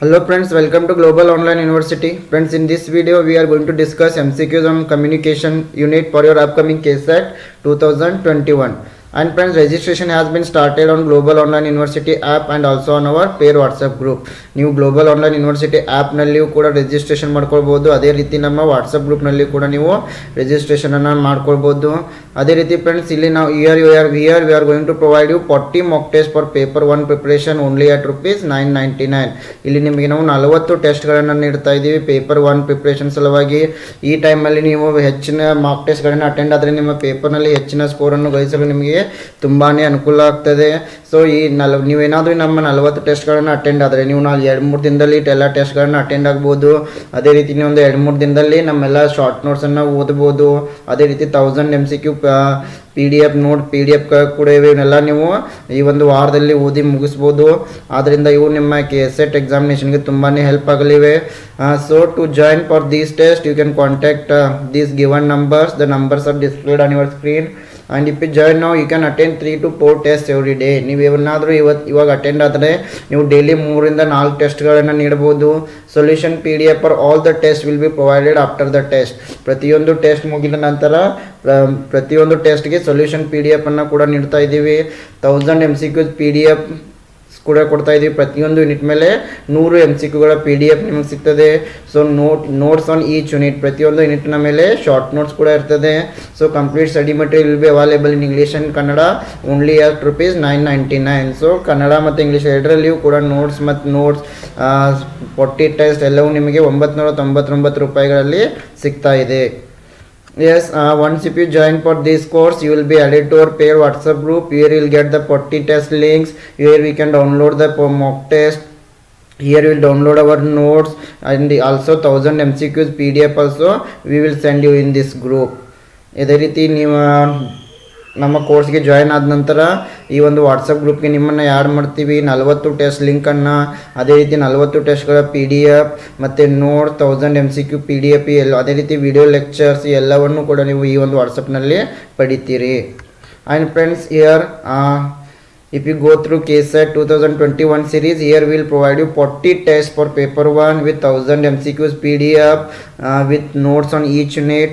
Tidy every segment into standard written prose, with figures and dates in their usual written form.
Hello friends, welcome to Global Online University. Friends, in this video we are going to discuss MCQs on communication unit for your upcoming KSET 2021. And friends, registration has been started on Global Online University app and also on our pair WhatsApp group. ನೀವು global online university ಆ್ಯಪ್ನಲ್ಲಿಯೂ ಕೂಡ registration ಮಾಡ್ಕೊಳ್ಬೋದು. ಅದೇ ರೀತಿ ನಮ್ಮ WhatsApp ಗ್ರೂಪ್ನಲ್ಲಿ ಕೂಡ ನೀವು ರಿಜಿಸ್ಟ್ರೇಷನನ್ನು ಮಾಡ್ಕೊಳ್ಬೋದು. ಅದೇ ರೀತಿ ಫ್ರೆಂಡ್ಸ್, ಇಲ್ಲಿ ನಾವು we are going to provide you 40 mock test for paper 1 preparation only at ₹999. ಇಲ್ಲಿ ನಿಮಗೆ ನಾವು 40 ಟೆಸ್ಟ್ಗಳನ್ನು ನೀಡ್ತಾ ಇದ್ದೀವಿ ಪೇಪರ್ 1 ಪ್ರಿಪ್ರೇಷನ್ ಸಲುವಾಗಿ. ಈ ಟೈಮಲ್ಲಿ ನೀವು ಹೆಚ್ಚಿನ ಮಾಕ್ ಟೆಸ್ಟ್ಗಳನ್ನು ಅಟೆಂಡ್ ಆದರೆ ನಿಮ್ಮ ಪೇಪರ್ನಲ್ಲಿ ಹೆಚ್ಚಿನ ಸ್ಕೋರನ್ನು ಗಳಿಸಲು ನಿಮಗೆ ತುಂಬಾ ಅನುಕೂಲ ಆಗ್ತದೆ. ಸೊ ನೀವೇನಾದರೂ ನಮ್ಮ 40 ಟೆಸ್ಟ್ಗಳನ್ನು ಅಟೆಂಡ್ ಆದರೆ ನೀವು 2-3 ದಿನದಲ್ಲಿ ಎಲ್ಲ ಟೆಸ್ಟ್ಗಳನ್ನು ಅಟೆಂಡ್ ಆಗ್ಬೋದು. ಅದೇ ರೀತಿ ನೀವು ಒಂದು 2-3 ದಿನದಲ್ಲಿ ನಮ್ಮೆಲ್ಲ ಶಾರ್ಟ್ ನೋಟ್ಸನ್ನು ಓದ್ಬೋದು. ಅದೇ ರೀತಿ 1000 MCQ PDF ಕೂಡ ಇವೆ. ಇವನ್ನೆಲ್ಲ ನೀವು ಈ ಒಂದು ವಾರದಲ್ಲಿ ಓದಿ ಮುಗಿಸ್ಬೋದು. ಆದ್ದರಿಂದ ಇವು ನಿಮ್ಮ KSET ಎಕ್ಸಾಮಿನೇಷನ್ಗೆ ತುಂಬಾ ಹೆಲ್ಪ್ ಆಗಲಿವೆ. So to join for these test you can contact these given numbers. The numbers are displayed on your screen. And if you join now you can attend 3 to 4 test every day. ನೀವು ಏನಾದರೂ ಇವಾಗ attend ಆದರೆ ನೀವು daily 3-4 ಟೆಸ್ಟ್ಗಳನ್ನು ನೀಡಬಹುದು. Solution PDF for all the test will be provided after the test. ಪ್ರತಿಯೊಂದು test ಮುಗಿದ ನಂತರ ಪ್ರತಿಯೊಂದು ಟೆಸ್ಟ್ಗೆ ಸೊಲ್ಯೂಷನ್ PDF ಅನ್ನು ಕೂಡ ನೀಡ್ತಾ ಇದ್ದೀವಿ. 1000 MCQ PDF ಕೂಡ ಕೊಡ್ತಾ ಇದ್ದೀವಿ. ಪ್ರತಿಯೊಂದು ಯೂನಿಟ್ ಮೇಲೆ 100 MCQಗಳ PDF ನಿಮಗೆ ಸಿಗ್ತದೆ. So notes on each unit, ಪ್ರತಿಯೊಂದು ಯೂನಿಟ್ನ ಮೇಲೆ ಶಾರ್ಟ್ ನೋಟ್ಸ್ ಕೂಡ ಇರ್ತದೆ. So complete study material will be available in English and Kannada only at ₹999. So Kannada ಮತ್ತು ಇಂಗ್ಲೀಷ್ ಎರಡರಲ್ಲಿಯೂ ಕೂಡ ನೋಟ್ಸ್ 40 ಟೆಸ್ಟ್ ಎಲ್ಲವೂ ನಿಮಗೆ ₹999 ಸಿಗ್ತಾ ಇದೆ. Yes, once if you join for this course, you will be added to our pair WhatsApp group. Here you will get the 40 test links. Here we can download the mock test. Here we will download our notes and also 1000 MCQs PDF also we will send you in this group. ಇದೇ ರೀತಿ ನೀವು ನಮ್ಮ ಕೋರ್ಸ್ಗೆ join ಆದ ನಂತರ ಈ ಒಂದು WhatsApp ಗ್ರೂಪ್ಗೆ ನಿಮ್ಮನ್ನು ಆ್ಯಡ್ ಮಾಡ್ತೀವಿ. 40 ಟೆಸ್ಟ್ ಲಿಂಕನ್ನು, ಅದೇ ರೀತಿ 40 ಟೆಸ್ಟ್ಗಳ PDF ಮತ್ತು ನೋಟ್ 1000 MCQ PDF ಅದೇ ರೀತಿ ವಿಡಿಯೋ ಲೆಕ್ಚರ್ಸ್ ಎಲ್ಲವನ್ನು ಕೂಡ ನೀವು ಈ ಒಂದು ವಾಟ್ಸಪ್ನಲ್ಲಿ ಪಡಿತೀರಿ. And friends, here if you go through KSET 2021 series, here we will provide you 40 tests for paper 1 with 1000 MCQs PDF with notes on each unit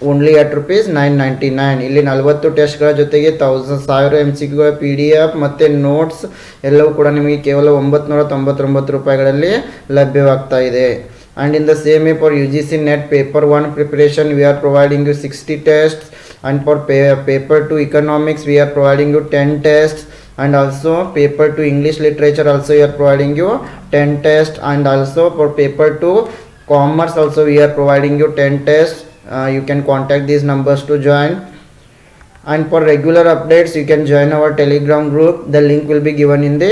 only at ₹999. ಇಲ್ಲಿ 40 ಟೆಸ್ಟ್ಗಳ ಜೊತೆಗೆ 1000 MCQಗಳ PDF ಮತ್ತು ನೋಟ್ಸ್ ಎಲ್ಲವೂ ಕೂಡ ನಿಮಗೆ ಕೇವಲ ₹999 ಲಭ್ಯವಾಗ್ತಾ ಇದೆ. And in the same way for UGC net paper 1 preparation we are providing you 60 tests. And for paper 2 economics we are providing you 10 tests. And also paper 2 English literature also we are providing you 10 tests. And also for paper 2 commerce also we are providing you 10 tests. You can contact these numbers to join. And for regular updates you can join our Telegram group. The link will be given in the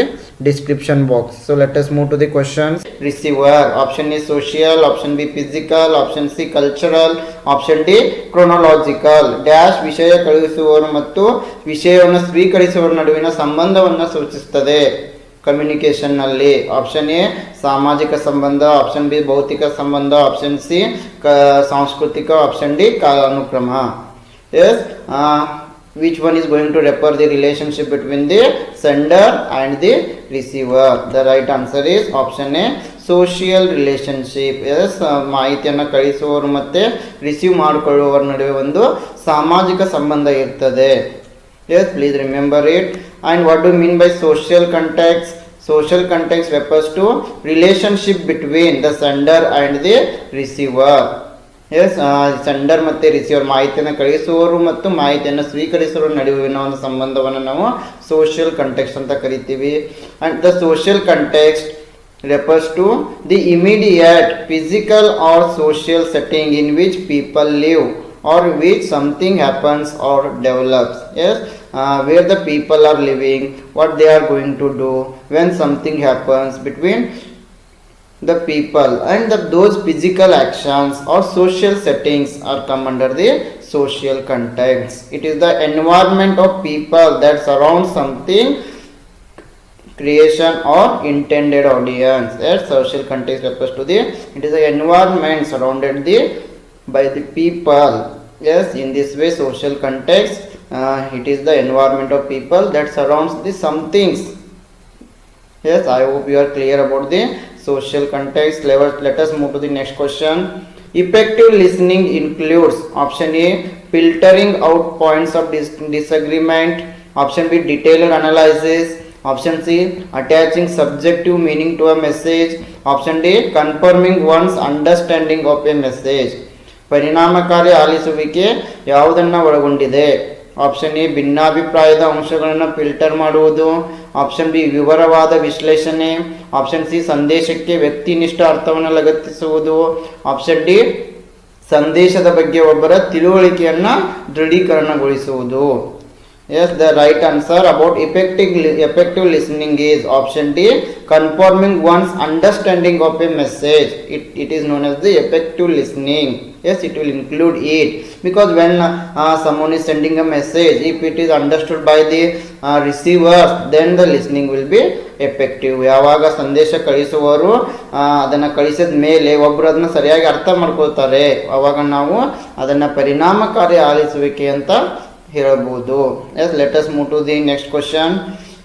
description box. So let us move to the questions. Receiver, option A social, option B physical, option C cultural, option D chronological. Dash ವಿಷಯ ಕಳುಹಿಸುವವರು ಮತ್ತು ವಿಷಯವನ್ನು ಸ್ವೀಕರಿಸುವವರ ನಡುವಿನ ಸಂಬಂಧವನ್ನು ಸೂಚಿಸುತ್ತದೆ ಕಮ್ಯುನಿಕೇಷನ್ನಲ್ಲಿ. Option A ಸಾಮಾಜಿಕ ಸಂಬಂಧ, ಆಪ್ಷನ್ ಬಿ ಭೌತಿಕ ಸಂಬಂಧ, ಆಪ್ಷನ್ ಸಿ ಸಾಂಸ್ಕೃತಿಕ, ಆಪ್ಷನ್ ಡಿ ಕಾಲಾನುಕ್ರಮ. Yes, which one is going to refer the relationship between the sender and the receiver? The right answer is option A, social relationship. Yes, ಮಾಹಿತಿಯನ್ನು ಕಳಿಸುವವರು ಮತ್ತು receive ಮಾಡಿಕೊಳ್ಳುವವರ ನಡುವೆ ಒಂದು ಸಾಮಾಜಿಕ ಸಂಬಂಧ ಇರ್ತದೆ. Yes, please remember it. And what do you mean by social context? Social context refers to relationship between the sender and the receiver. Yes, sender ಮತ್ತು receiver, ಮಾಹಿತಿಯನ್ನು ಕಳಿಸುವವರು ಮತ್ತು ಮಾಹಿತಿಯನ್ನು ಸ್ವೀಕರಿಸುವವರ ನಡುವಿನ ಒಂದು ಸಂಬಂಧವನ್ನು ನಾವು ಸೋಷಿಯಲ್ ಕಂಟೆಕ್ಸ್ಟ್ ಅಂತ ಕರಿತೀವಿ. And the social context refers to the immediate physical or social setting in which people live or which something happens or develops. Yes, where the people are living, what they are going to do when something happens between the people, and those physical actions or social settings are come under the social context. It is the environment of people that surround something, creation or intended audience. Yes, social context refers to it is the environment surrounded by the people. Yes, in this way social context it is the environment of people that surrounds the some things. Yes, I hope you are clear about the social context. Let us move to the next question. Effective listening includes option A, filtering out points of disagreement, option B, detailed analysis, option C, attaching subjective meaning to a message, option D, confirming one's understanding of a message. ಪರಿಣಾಮಕಾರಿ ಆಲಿಸುವಿಕೆ ಯಾವುದನ್ನು ಒಳಗೊಂಡಿದೆ? Option A ಭಿನ್ನಾಭಿಪ್ರಾಯದ ಅಂಶಗಳನ್ನು filter ಮಾಡುವುದು, option B ವಿವರವಾದ ವಿಶ್ಲೇಷಣೆ, option C ಸಂದೇಶಕ್ಕೆ ವ್ಯಕ್ತಿನಿಷ್ಠ ಅರ್ಥವನ್ನು ಲಗತ್ತಿಸುವುದು, option D ಸಂದೇಶದ ಬಗ್ಗೆ ಒಬ್ಬರ ತಿಳುವಳಿಕೆಯನ್ನು ದೃಢೀಕರಣಗೊಳಿಸುವುದು. Yes, the right answer about effective listening is option D, confirming one's understanding of a message. It is known as the effective listening. Yes, it will include it because when someone is sending a message, if it is understood by the receiver, then the listening will be effective. ಯಾವಾಗ ಸಂದೇಶ ಕಳಿಸುವವರು ಅದನ್ನು ಕಳಿಸಿದ ಮೇಲೆ ಒಬ್ಬರು ಅದನ್ನು ಸರಿಯಾಗಿ ಅರ್ಥ ಮಾಡ್ಕೊಳ್ತಾರೆ, ಆವಾಗ ನಾವು ಅದನ್ನು ಪರಿಣಾಮಕಾರಿ ಆಲಿಸುವಿಕೆ ಅಂತ ಹೇಳಬಹುದು. Yes, let us move to the next question.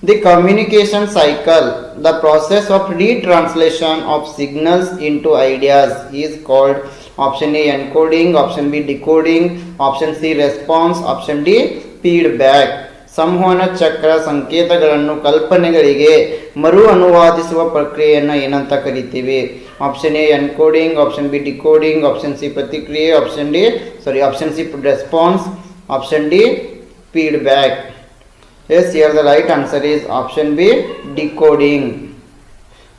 The communication cycle, the process of retranslation of signals into ideas, is called option A encoding, option B decoding, option C response, option D feedback. ಸಂವಹನ ಚಕ್ರ ಸಂಕೇತಗಳನ್ನು ಕಲ್ಪನೆಗಳಿಗೆ ಮರು ಅನುವಾದಿಸುವ ಪ್ರಕ್ರಿಯೆಯನ್ನು ಏನಂತ ಕರಿತೀವಿ? Option A encoding, option B decoding, option C ಪ್ರತಿಕ್ರಿಯೆ, option C response, option D feedback. Yes, here the right answer is option B decoding.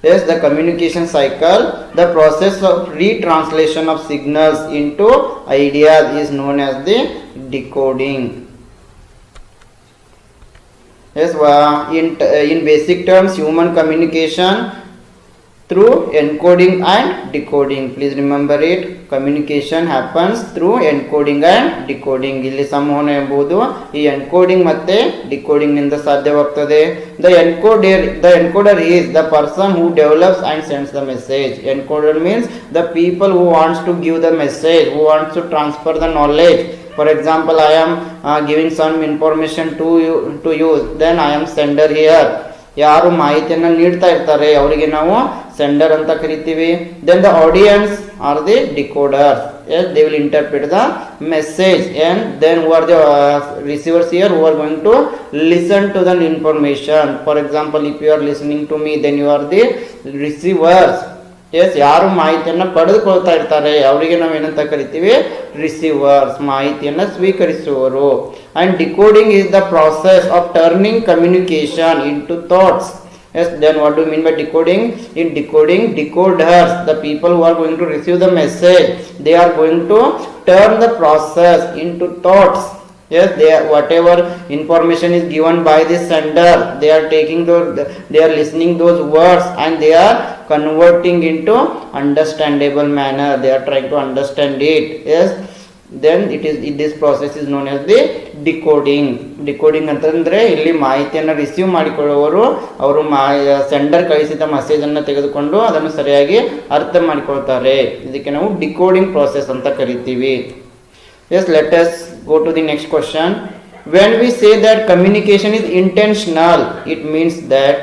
Yes, the communication cycle, the process of retranslation of signals into ideas is known as the decoding. Yes, in basic terms, human communication through encoding and decoding. Please remember it. Communication happens through encoding and decoding. ಇಲ್ಲಿ ಸಂವಹನ ಎಂಬುದು ಈ encoding ಮತ್ತೆ decoding ನಿಂದ ಸಾಧ್ಯವಾಗ್ತದೆ. The encoder is the person who develops and sends the message. Encoder means the people who wants to give the message, who wants to transfer the knowledge. For example, I am giving some information to you, then I am sender here. ಯಾರು ಮಾಹಿತಿಯನ್ನು ನೀಡ್ತಾ ಇರ್ತಾರೆ ಅವರಿಗೆ ನಾವು sender ಅಂತ ಕರಿತೀವಿ. Then the audience are the decoders. Yes, they will interpret the message, and then who are the receivers here, who are going to listen to the information. For example, if you are listening to me, then you are the receivers. Yes, ಯಾರು ಮಾಹಿತಿಯನ್ನು ಪಡೆದುಕೊಳ್ತಾ ಇರ್ತಾರೆ ಅವರಿಗೆ ನಾವು ಏನಂತ ಕರಿತೀವಿ? Receivers, ಮಾಹಿತಿಯನ್ನು ಸ್ವೀಕರಿಸುವವರು. And decoding is the process of turning communication into thoughts. Yes, then what do you mean by decoding? In decoding, decoders, the people who are going to receive the message, they are going to turn the process into thoughts. Yes, whatever information is given by the sender, they are taking they are listening those words and they are converting into understandable manner. They are trying to understand it. Yes, then this process is known as the decoding. Decoding ಅಂತಂದ್ರೆ ಇಲ್ಲಿ ಮಾಹಿತಿಯನ್ನು receive ಮಾಡಿಕೊಳ್ಳುವವರು ಅವರು sender ಕಳಿಸಿದ message ಅನ್ನು ತೆಗೆದುಕೊಂಡು ಅದನ್ನು ಸರಿಯಾಗಿ ಅರ್ಥ ಮಾಡಿಕೊಳ್ತಾರೆ. ಇದಕ್ಕೆ ನಾವು ಡಿಕೋಡಿಂಗ್ ಪ್ರಾಸೆಸ್ ಅಂತ ಕರಿತೀವಿ. Yes, let us go to the next question. When we say that communication is intentional, it means that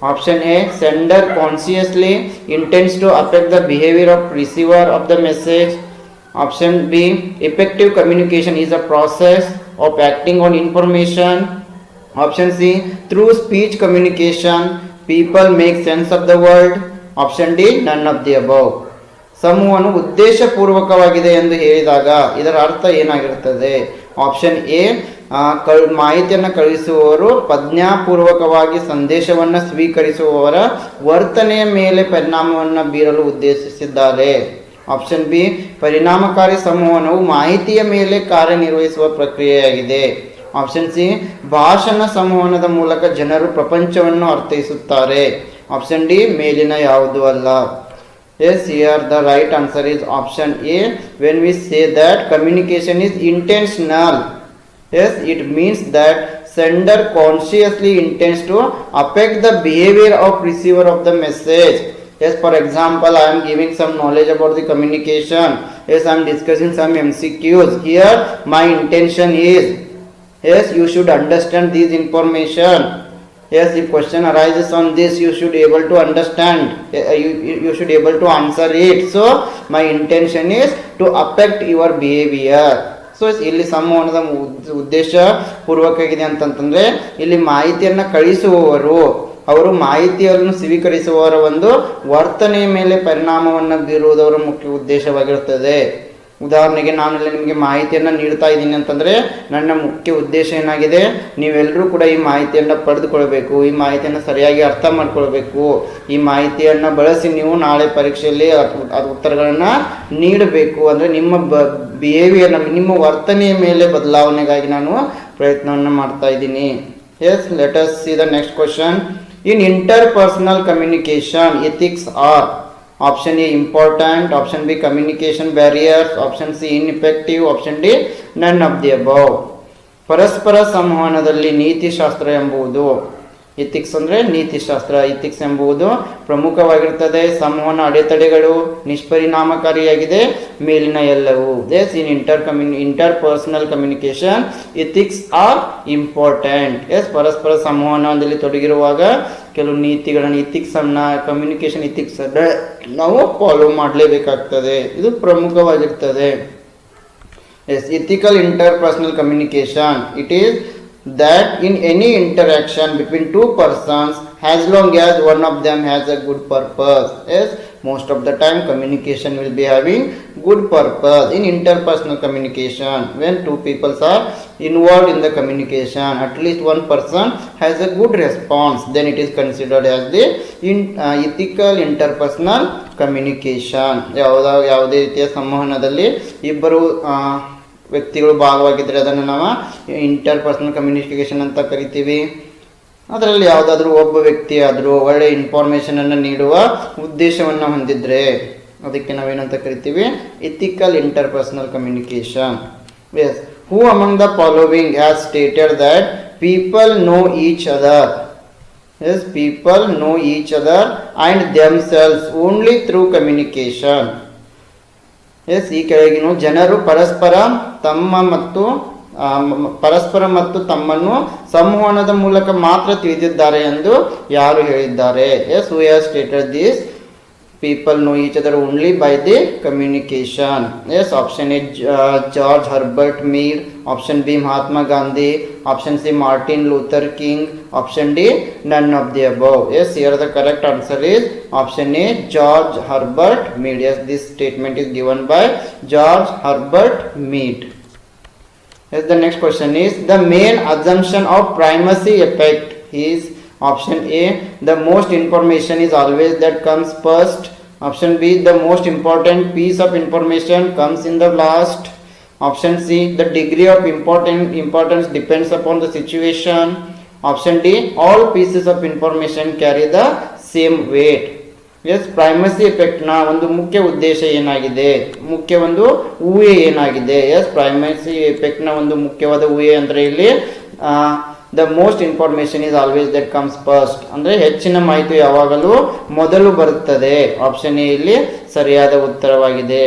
option A, sender consciously intends to affect the behavior of receiver of the message. Option B, effective communication is a process of acting on information. Option C, through speech communication, people make sense of the world. Option D, none of the above. ಸಮೂಹನು ಉದ್ದೇಶಪೂರ್ವಕವಾಗಿದೆ ಎಂದು ಹೇಳಿದಾಗ ಇದರ ಅರ್ಥ ಏನಾಗಿರುತ್ತದೆ? Option A, ಮಾಹಿತಿಯನ್ನು ಕಳುಹಿಸುವವರು ಪ್ರಜ್ಞಾಪೂರ್ವಕವಾಗಿ ಸಂದೇಶವನ್ನು ಸ್ವೀಕರಿಸುವವರ ವರ್ತನೆಯ ಮೇಲೆ ಪರಿಣಾಮವನ್ನು ಬೀರಲು ಉದ್ದೇಶಿಸಿದ್ದಾರೆ. ಆಪ್ಷನ್ ಬಿ, ಪರಿಣಾಮಕಾರಿ ಸಂವಹನವು ಮಾಹಿತಿಯ ಮೇಲೆ ಕಾರ್ಯನಿರ್ವಹಿಸುವ ಪ್ರಕ್ರಿಯೆಯಾಗಿದೆ. ಆಪ್ಷನ್ ಸಿ, ಭಾಷಣ ಸಂವಹನದ ಮೂಲಕ ಜನರು ಪ್ರಪಂಚವನ್ನು ಅರ್ಥೈಸುತ್ತಾರೆ. ಆಪ್ಷನ್ ಡಿ, ಮೇಲಿನ ಯಾವುದೂ ಅಲ್ಲ. Yes, here the right answer is option A. When we say that communication is intentional, yes, it means that sender consciously intends to affect the behavior of receiver of the message. Yes, for example, I am giving some knowledge about the communication. Yes, I am discussing some MCQs. Here my intention is, yes, you should understand this information. Yes, if question arises on this, you should able to understand. You should able to answer it. So my intention is to affect your behavior. So ಇಲ್ಲಿ ಸಂವಹನದ ಉದ್ದೇಶ ಪೂರ್ವಕವಾಗಿದೆ ಅಂತಂತಂದ್ರೆ ಇಲ್ಲಿ ಮಾಹಿತಿಯನ್ನು ಕಳಿಸುವವರು ಅವರು ಮಾಹಿತಿಯನ್ನು ಸ್ವೀಕರಿಸುವವರ ಒಂದು ವರ್ತನೆಯ ಮೇಲೆ ಪರಿಣಾಮವನ್ನು ಬೀರುವುದವರ ಮುಖ್ಯ ಉದ್ದೇಶವಾಗಿರುತ್ತದೆ. ಉದಾಹರಣೆಗೆ ನಾನೆಲ್ಲ ನಿಮಗೆ ಮಾಹಿತಿಯನ್ನು ನೀಡ್ತಾ ಇದ್ದೀನಿ ಅಂತಂದರೆ ನನ್ನ ಮುಖ್ಯ ಉದ್ದೇಶ ಏನಾಗಿದೆ, ನೀವೆಲ್ಲರೂ ಕೂಡ ಈ ಮಾಹಿತಿಯನ್ನು ಪಡೆದುಕೊಳ್ಬೇಕು, ಈ ಮಾಹಿತಿಯನ್ನು ಸರಿಯಾಗಿ ಅರ್ಥ ಮಾಡ್ಕೊಳ್ಬೇಕು, ಈ ಮಾಹಿತಿಯನ್ನು ಬಳಸಿ ನೀವು ನಾಳೆ ಪರೀಕ್ಷೆಯಲ್ಲಿ ಉತ್ತರಗಳನ್ನು ನೀಡಬೇಕು. ಅಂದರೆ ನಿಮ್ಮ ಬಿಹೇವಿಯರ್, ನಿಮ್ಮ ವರ್ತನೆಯ ಮೇಲೆ ಬದಲಾವಣೆಗಾಗಿ ನಾನು ಪ್ರಯತ್ನವನ್ನು ಮಾಡ್ತಾ ಇದ್ದೀನಿ. Yes, let us see the next question. In interpersonal communication ethics are option A important, option B communication barriers, option C ineffective, option D none of the above. ಪರಸ್ಪರ ಸಂವಹನದಲ್ಲಿ ನೀತಿಶಾಸ್ತ್ರ ಎಂಬುದು, ಇಥಿಕ್ಸ್ ಅಂದರೆ ನೀತಿಶಾಸ್ತ್ರ, ಇಥಿಕ್ಸ್ ಎಂಬುದು ಪ್ರಮುಖವಾಗಿರುತ್ತದೆ. ಸಂವಹನ ಅಡೆತಡೆಗಳು ನಿಷ್ಪರಿಣಾಮಕಾರಿಯಾಗಿದೆ ಮೇಲಿನ ಎಲ್ಲವೂ. Yes, in interpersonal communication ethics are important. Yes, ಪರಸ್ಪರ ಸಂವಹನದಲ್ಲಿ ತೊಡಗಿರುವಾಗ ಕೆಲವು ನೀತಿಗಳನ್ನು, ಇಥಿಕ್ಸನ್ನು, ಕಮ್ಯುನಿಕೇಶನ್ ಇಥಿಕ್ಸ್ ನಾವು ಫಾಲೋ ಮಾಡಲೇಬೇಕಾಗ್ತದೆ, ಇದು ಪ್ರಮುಖವಾಗಿರ್ತದೆ. Yes, ethical interpersonal communication, it is that in any interaction between two persons, as long as one of them has a good purpose. Yes, most of the time communication will be having good purpose in interpersonal communication. When two people are involved in the communication, at least one person has a good response, then it is considered as the ethical interpersonal communication. ಯಾವುದೇ ರೀತಿಯ ಸಂವಹನದಲ್ಲಿ ಇಬ್ಬರು ವ್ಯಕ್ತಿಗಳು ಭಾಗವಾಗಿದ್ದರೆ ಅದನ್ನು ನಾವು interpersonal communication ಅಂತ ಕರಿತೀವಿ. ಅದರಲ್ಲಿ ಯಾವುದಾದ್ರೂ ಒಬ್ಬ ವ್ಯಕ್ತಿ ಆದರೂ ಒಳ್ಳೆಯ ಇನ್ಫಾರ್ಮೇಷನನ್ನು ನೀಡುವ ಉದ್ದೇಶವನ್ನು ಹೊಂದಿದ್ರೆ ಅದಕ್ಕೆ ನಾವೇನಂತ ಕರಿತೀವಿ, ethical interpersonal communication. Yes, who among the following has stated that people know each other. Yes, people know each other and themselves only through communication. Yes, ಈ ಕೆಳಗಿನ ಜನರು ಪರಸ್ಪರ ಮತ್ತು ತಮ್ಮನ್ನು ಸಂವಹನದ ಮೂಲಕ ಮಾತ್ರ ತಿಳಿದಿದ್ದಾರೆ ಎಂದು ಯಾರು ಹೇಳಿದ್ದಾರೆ? Yes, who has stated this people know each other only by the communication. Yes, option A George Herbert Mead, option B Mahatma Gandhi, option C Martin Luther King, option D none of the above. Yes, here the correct answer is option A George Herbert Mead. Yes, this statement is given by George Herbert Mead. Yes, the next question is the main assumption of primacy effect is option A the most information is always that comes first, option B the most important piece of information comes in the last, option C the degree of importance depends upon the situation, option D all pieces of information carry the same weight. Yes, primacy ಎಫೆಕ್ಟ್ನ ಒಂದು ಮುಖ್ಯ ಉದ್ದೇಶ ಏನಾಗಿದೆ, ಮುಖ್ಯ ಒಂದು ಊಹೆ ಏನಾಗಿದೆ? S, primacy ಎಫೆಕ್ಟ್ನ ಒಂದು ಮುಖ್ಯವಾದ ಊಹೆ ಅಂದರೆ ಇಲ್ಲಿ the most information is always that comes first, ಅಂದರೆ ಹೆಚ್ಚಿನ ಮಾಹಿತಿ ಯಾವಾಗಲೂ ಮೊದಲು ಬರುತ್ತದೆ. ಆಪ್ಷನ್ ಎ ಇಲ್ಲಿ ಸರಿಯಾದ ಉತ್ತರವಾಗಿದೆ.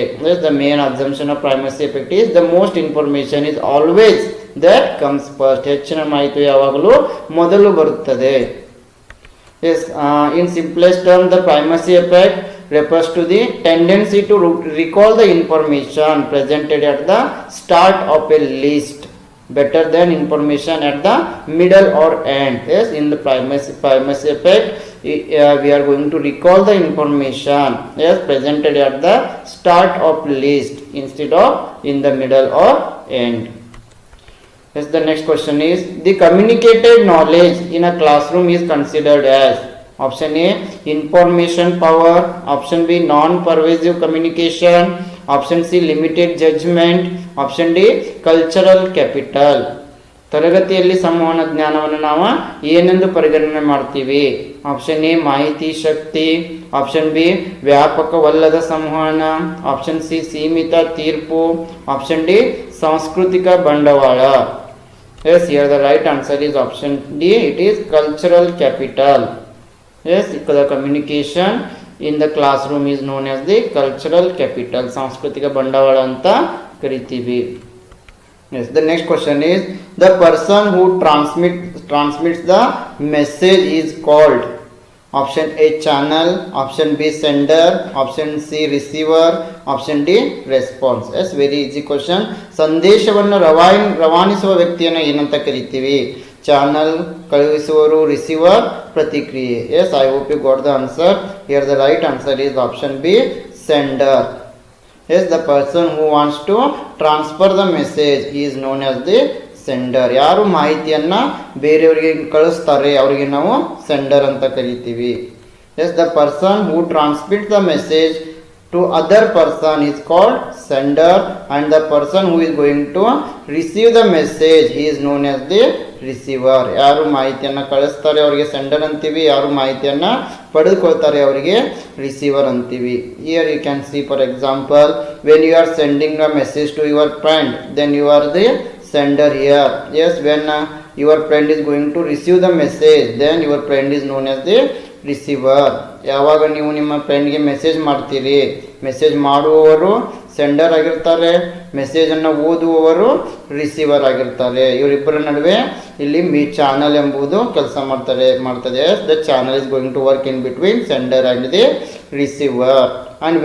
The main assumption of ಪ್ರೈಮಸಿ effect is the most information is always that comes first, ಹೆಚ್ಚಿನ ಮಾಹಿತಿ ಯಾವಾಗಲೂ ಮೊದಲು ಬರುತ್ತದೆ. Yes, in simplest term, the primacy effect refers to the tendency to recall the information presented at the start of a list better than information at the middle or end. Yes, in the primacy effect, we are going to recall the information yes presented at the start of list instead of in the middle or end. Yes, the next question is the communicated knowledge in a classroom is considered as option A information power, option B non-pervasive communication, option C limited judgment, option D cultural capital. ತರಗತಿಯಲ್ಲಿ ಸಂವಹನ ಜ್ಞಾನವನ್ನು ನಾವು ಏನೆಂದು ಪರಿಗಣನೆ ಮಾಡ್ತೀವಿ? Option A ಮಾಹಿತಿ ಶಕ್ತಿ, option B ವ್ಯಾಪಕವಲ್ಲದ ಸಂವಹನ, option C ಸೀಮಿತ ತೀರ್ಪು, ಆಪ್ಷನ್ ಡಿ ಸಾಂಸ್ಕೃತಿಕ ಬಂಡವಾಳ. Yes, here the right answer is option D. It is cultural capital. Yes, the communication in the classroom is known as the cultural capital. ಸಾಂಸ್ಕೃತಿಕ ಬಂಡವಾಳ ಅಂತ ಕರಿತೀವಿ. Yes, the next question is the person who transmits the message is called option A channel, option B sender, option C receiver, option D response. Yes, very easy question. ಸಂದೇಶವನ್ನು ರವಾನಿಸುವ ವ್ಯಕ್ತಿಯನ್ನು ಏನಂತ ಕರಿತೀವಿ? Channel, ಕಳುಹಿಸುವರು, receiver, ಪ್ರತಿಕ್ರಿಯೆ. Yes, I hope you got the answer. Here the right answer is option B sender. Yes, the person who wants to transfer the message is known as the sender. ಯಾರು ಮಾಹಿತಿಯನ್ನು ಬೇರೆಯವರಿಗೆ ಕಳಿಸ್ತಾರೆ ಅವರಿಗೆ ನಾವು sender ಅಂತ ಕರಿತೀವಿ. Yes, the person who transmit the message to other person is called sender and the person who is going to receive the message is known as the receiver. ಯಾರು ಮಾಹಿತಿಯನ್ನು ಕಳಿಸ್ತಾರೆ ಅವರಿಗೆ ಸೆಂಡರ್ ಅಂತೀವಿ, ಯಾರು ಮಾಹಿತಿಯನ್ನು ಪಡೆದುಕೊಳ್ತಾರೆ ಅವರಿಗೆ ರಿಸೀವರ್ ಅಂತೀವಿ. Here you can see for example, when you are sending a message to your friend then you are the sender here. Yes, when your friend is going to receive the message then your friend is known as the receiver. ಯಾವಾಗ ನೀವು ನಿಮ್ಮ ಫ್ರೆಂಡ್ಗೆ message ಮಾಡ್ತೀರಿ, message ಮಾಡುವವರು sender ಆಗಿರ್ತಾರೆ, ಮೆಸೇಜನ್ನು ಓದುವವರು receiver ಆಗಿರ್ತಾರೆ. ಇವರಿಬ್ಬರ ನಡುವೆ ಇಲ್ಲಿ ಚಾನಲ್ ಎಂಬುದು ಕೆಲಸ ಮಾಡ್ತದೆ. The channel is going to work in between sender and the receiver. And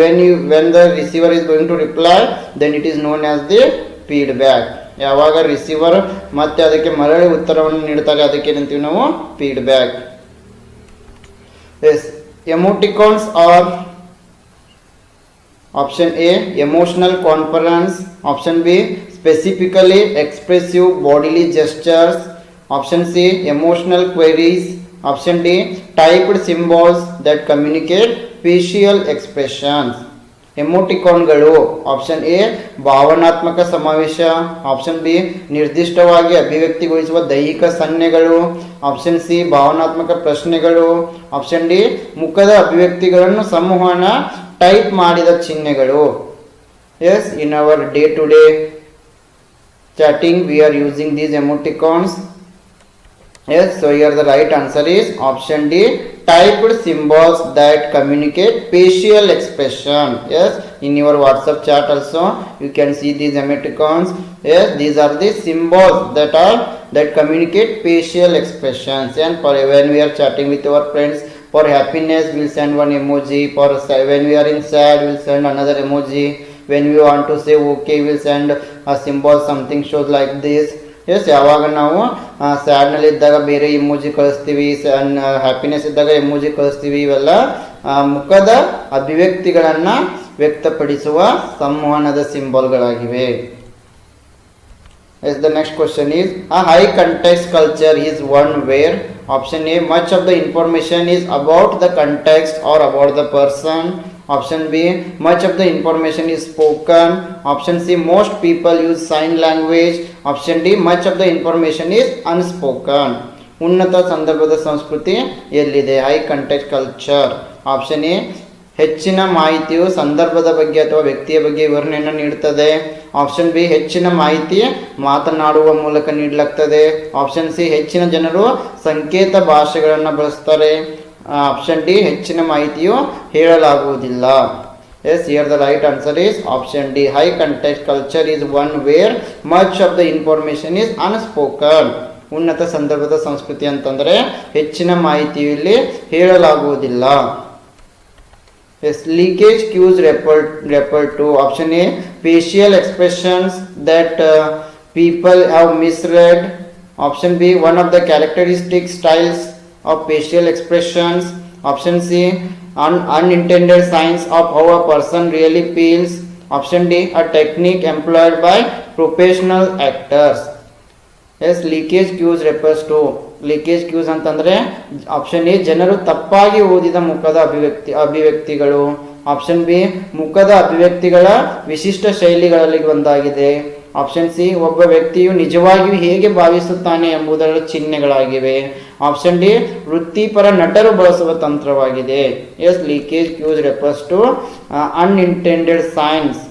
when the receiver is going to reply then it is known as the feedback. ಯಾವಾಗ ರಿಸೀವರ್ ಮತ್ತೆ ಅದಕ್ಕೆ ಮರಳಿ ಉತ್ತರವನ್ನು ನೀಡ್ತಾರೆ ಅದಕ್ಕೆ ಏನಂತೀವಿ ನಾವು feedback. Yes, emoticons are option A emotional conference, option B specifically expressive bodily gestures, option C emotional queries, option D typed symbols that communicate facial expressions. ಎಮೋಟಿಕಾನ್ಗಳು ಆಪ್ಷನ್ ಎ ಭಾವನಾತ್ಮಕ ಸಮಾವೇಶ, ಆಪ್ಷನ್ ಬಿ ನಿರ್ದಿಷ್ಟವಾಗಿ ಅಭಿವ್ಯಕ್ತಿಗೊಳಿಸುವ ದೈಹಿಕ ಸನ್ನೆಗಳು, ಆಪ್ಷನ್ ಸಿ ಭಾವನಾತ್ಮಕ ಪ್ರಶ್ನೆಗಳು, option D ಮುಖದ ಅಭಿವ್ಯಕ್ತಿಗಳನ್ನು ಸಂವಹನ ಟೈಪ್ ಮಾಡಿದ ಚಿಹ್ನೆಗಳು. Yes, in our day to day chatting we are using these emoticons. Yes, so here the right answer is option D, typed symbols that communicate facial expression. Yes, in your WhatsApp chat also you can see these emoticons. Yes, these are the symbols that communicate facial expressions. And for when we are chatting with our friends, for happiness we'll send one emoji, for when we are in sad we'll send another emoji, when we want to say okay we'll send a symbol, something shows like this. Yes, ಯಾವಾಗ ನಾವು ಸ್ಯಾಡ್ನಲ್ಲಿ ಇದ್ದಾಗ ಬೇರೆ emoji ಕಳಿಸ್ತೀವಿ, happiness ಇದ್ದಾಗ emoji ಕಳಿಸ್ತೀವಿ, ಇವೆಲ್ಲ ಮುಖದ ಅಭಿವ್ಯಕ್ತಿಗಳನ್ನು ವ್ಯಕ್ತಪಡಿಸುವ ಸಂವಹನದ ಸಿಂಬಲ್ಗಳಾಗಿವೆ. Yes, the next question is a high context culture is one where option A much of the information is about the context or about the person, option B much of the information is spoken, option C most people use sign language, option D much of the information is unspoken. ಉನ್ನತ ಸಂದರ್ಭದ ಸಂಸ್ಕೃತಿ ಎಲ್ಲಿದೆ? High context culture. Option A ಹೆಚ್ಚಿನ ಮಾಹಿತಿಯು ಸಂದರ್ಭದ ಬಗ್ಗೆ ಅಥವಾ ವ್ಯಕ್ತಿಯ ಬಗ್ಗೆ ವಿವರಣೆಯನ್ನು ನೀಡುತ್ತದೆ, ಆಪ್ಷನ್ ಬಿ ಹೆಚ್ಚಿನ ಮಾಹಿತಿ ಮಾತನಾಡುವ ಮೂಲಕ ನೀಡಲಾಗ್ತದೆ, ಆಪ್ಷನ್ ಸಿ ಹೆಚ್ಚಿನ ಜನರು ಸಂಕೇತ ಭಾಷೆಗಳನ್ನು ಬಳಸ್ತಾರೆ, ಆಪ್ಷನ್ ಡಿ ಹೆಚ್ಚಿನ ಮಾಹಿತಿಯು ಹೇಳಲಾಗುವುದಿಲ್ಲ. Yes, here the right answer is option D, high context culture is one where much of the information is unspoken. ಉನ್ನತ ಸಂದರ್ಭದ ಸಂಸ್ಕೃತಿ ಅಂತಂದರೆ ಹೆಚ್ಚಿನ ಮಾಹಿತಿಯು ಇಲ್ಲಿ ಹೇಳಲಾಗುವುದಿಲ್ಲ. Yes, leakage cues refer to option A facial expressions that people have misread, option B one of the characteristic styles of facial expressions, option C unintended signs of how a person really feels, option D a technique employed by professional actors. Yes, leakage cues refers to leakage cues ಅಂತಂದ್ರೆ option A ಜನರು ತಪ್ಪಾಗಿ ಓದಿದ ಮುಖದ ಅಭಿವ್ಯಕ್ತಿಗಳು, option B ಮುಖದ ಅಭಿವ್ಯಕ್ತಿಗಳ ವಿಶಿಷ್ಟ ಶೈಲಿಗಳಲ್ಲಿ ಒಂದಾಗಿದೆ, ಆಪ್ಷನ್ ಸಿ ಒಬ್ಬ ವ್ಯಕ್ತಿಯು ನಿಜವಾಗಿಯೂ ಹೇಗೆ ಭಾವಿಸುತ್ತಾನೆ ಎಂಬುದರ ಚಿಹ್ನೆಗಳಾಗಿವೆ, ಆಪ್ಷನ್ ಡಿ ವೃತ್ತಿಪರ ನಟರು ಬಳಸುವ ತಂತ್ರವಾಗಿದೆ. Yes, leakage cues refers to unintended signs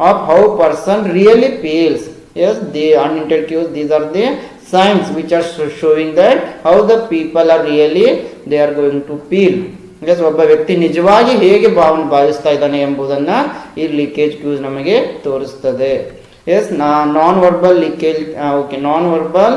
of how person really feels. Yes, the unintended cues, these are the signs which are showing that how the people are really they are going to feel. Yes, ಒಬ್ಬ ವ್ಯಕ್ತಿ ನಿಜವಾಗಿ ಹೇಗೆ ಭಾವಿಸ್ತಾ ಇದ್ದಾನೆ ಎಂಬುದನ್ನು ಈ leakage cues ನಮಗೆ ತೋರಿಸ್ತದೆ. Yes, non-verbal leakage. Okay, non-verbal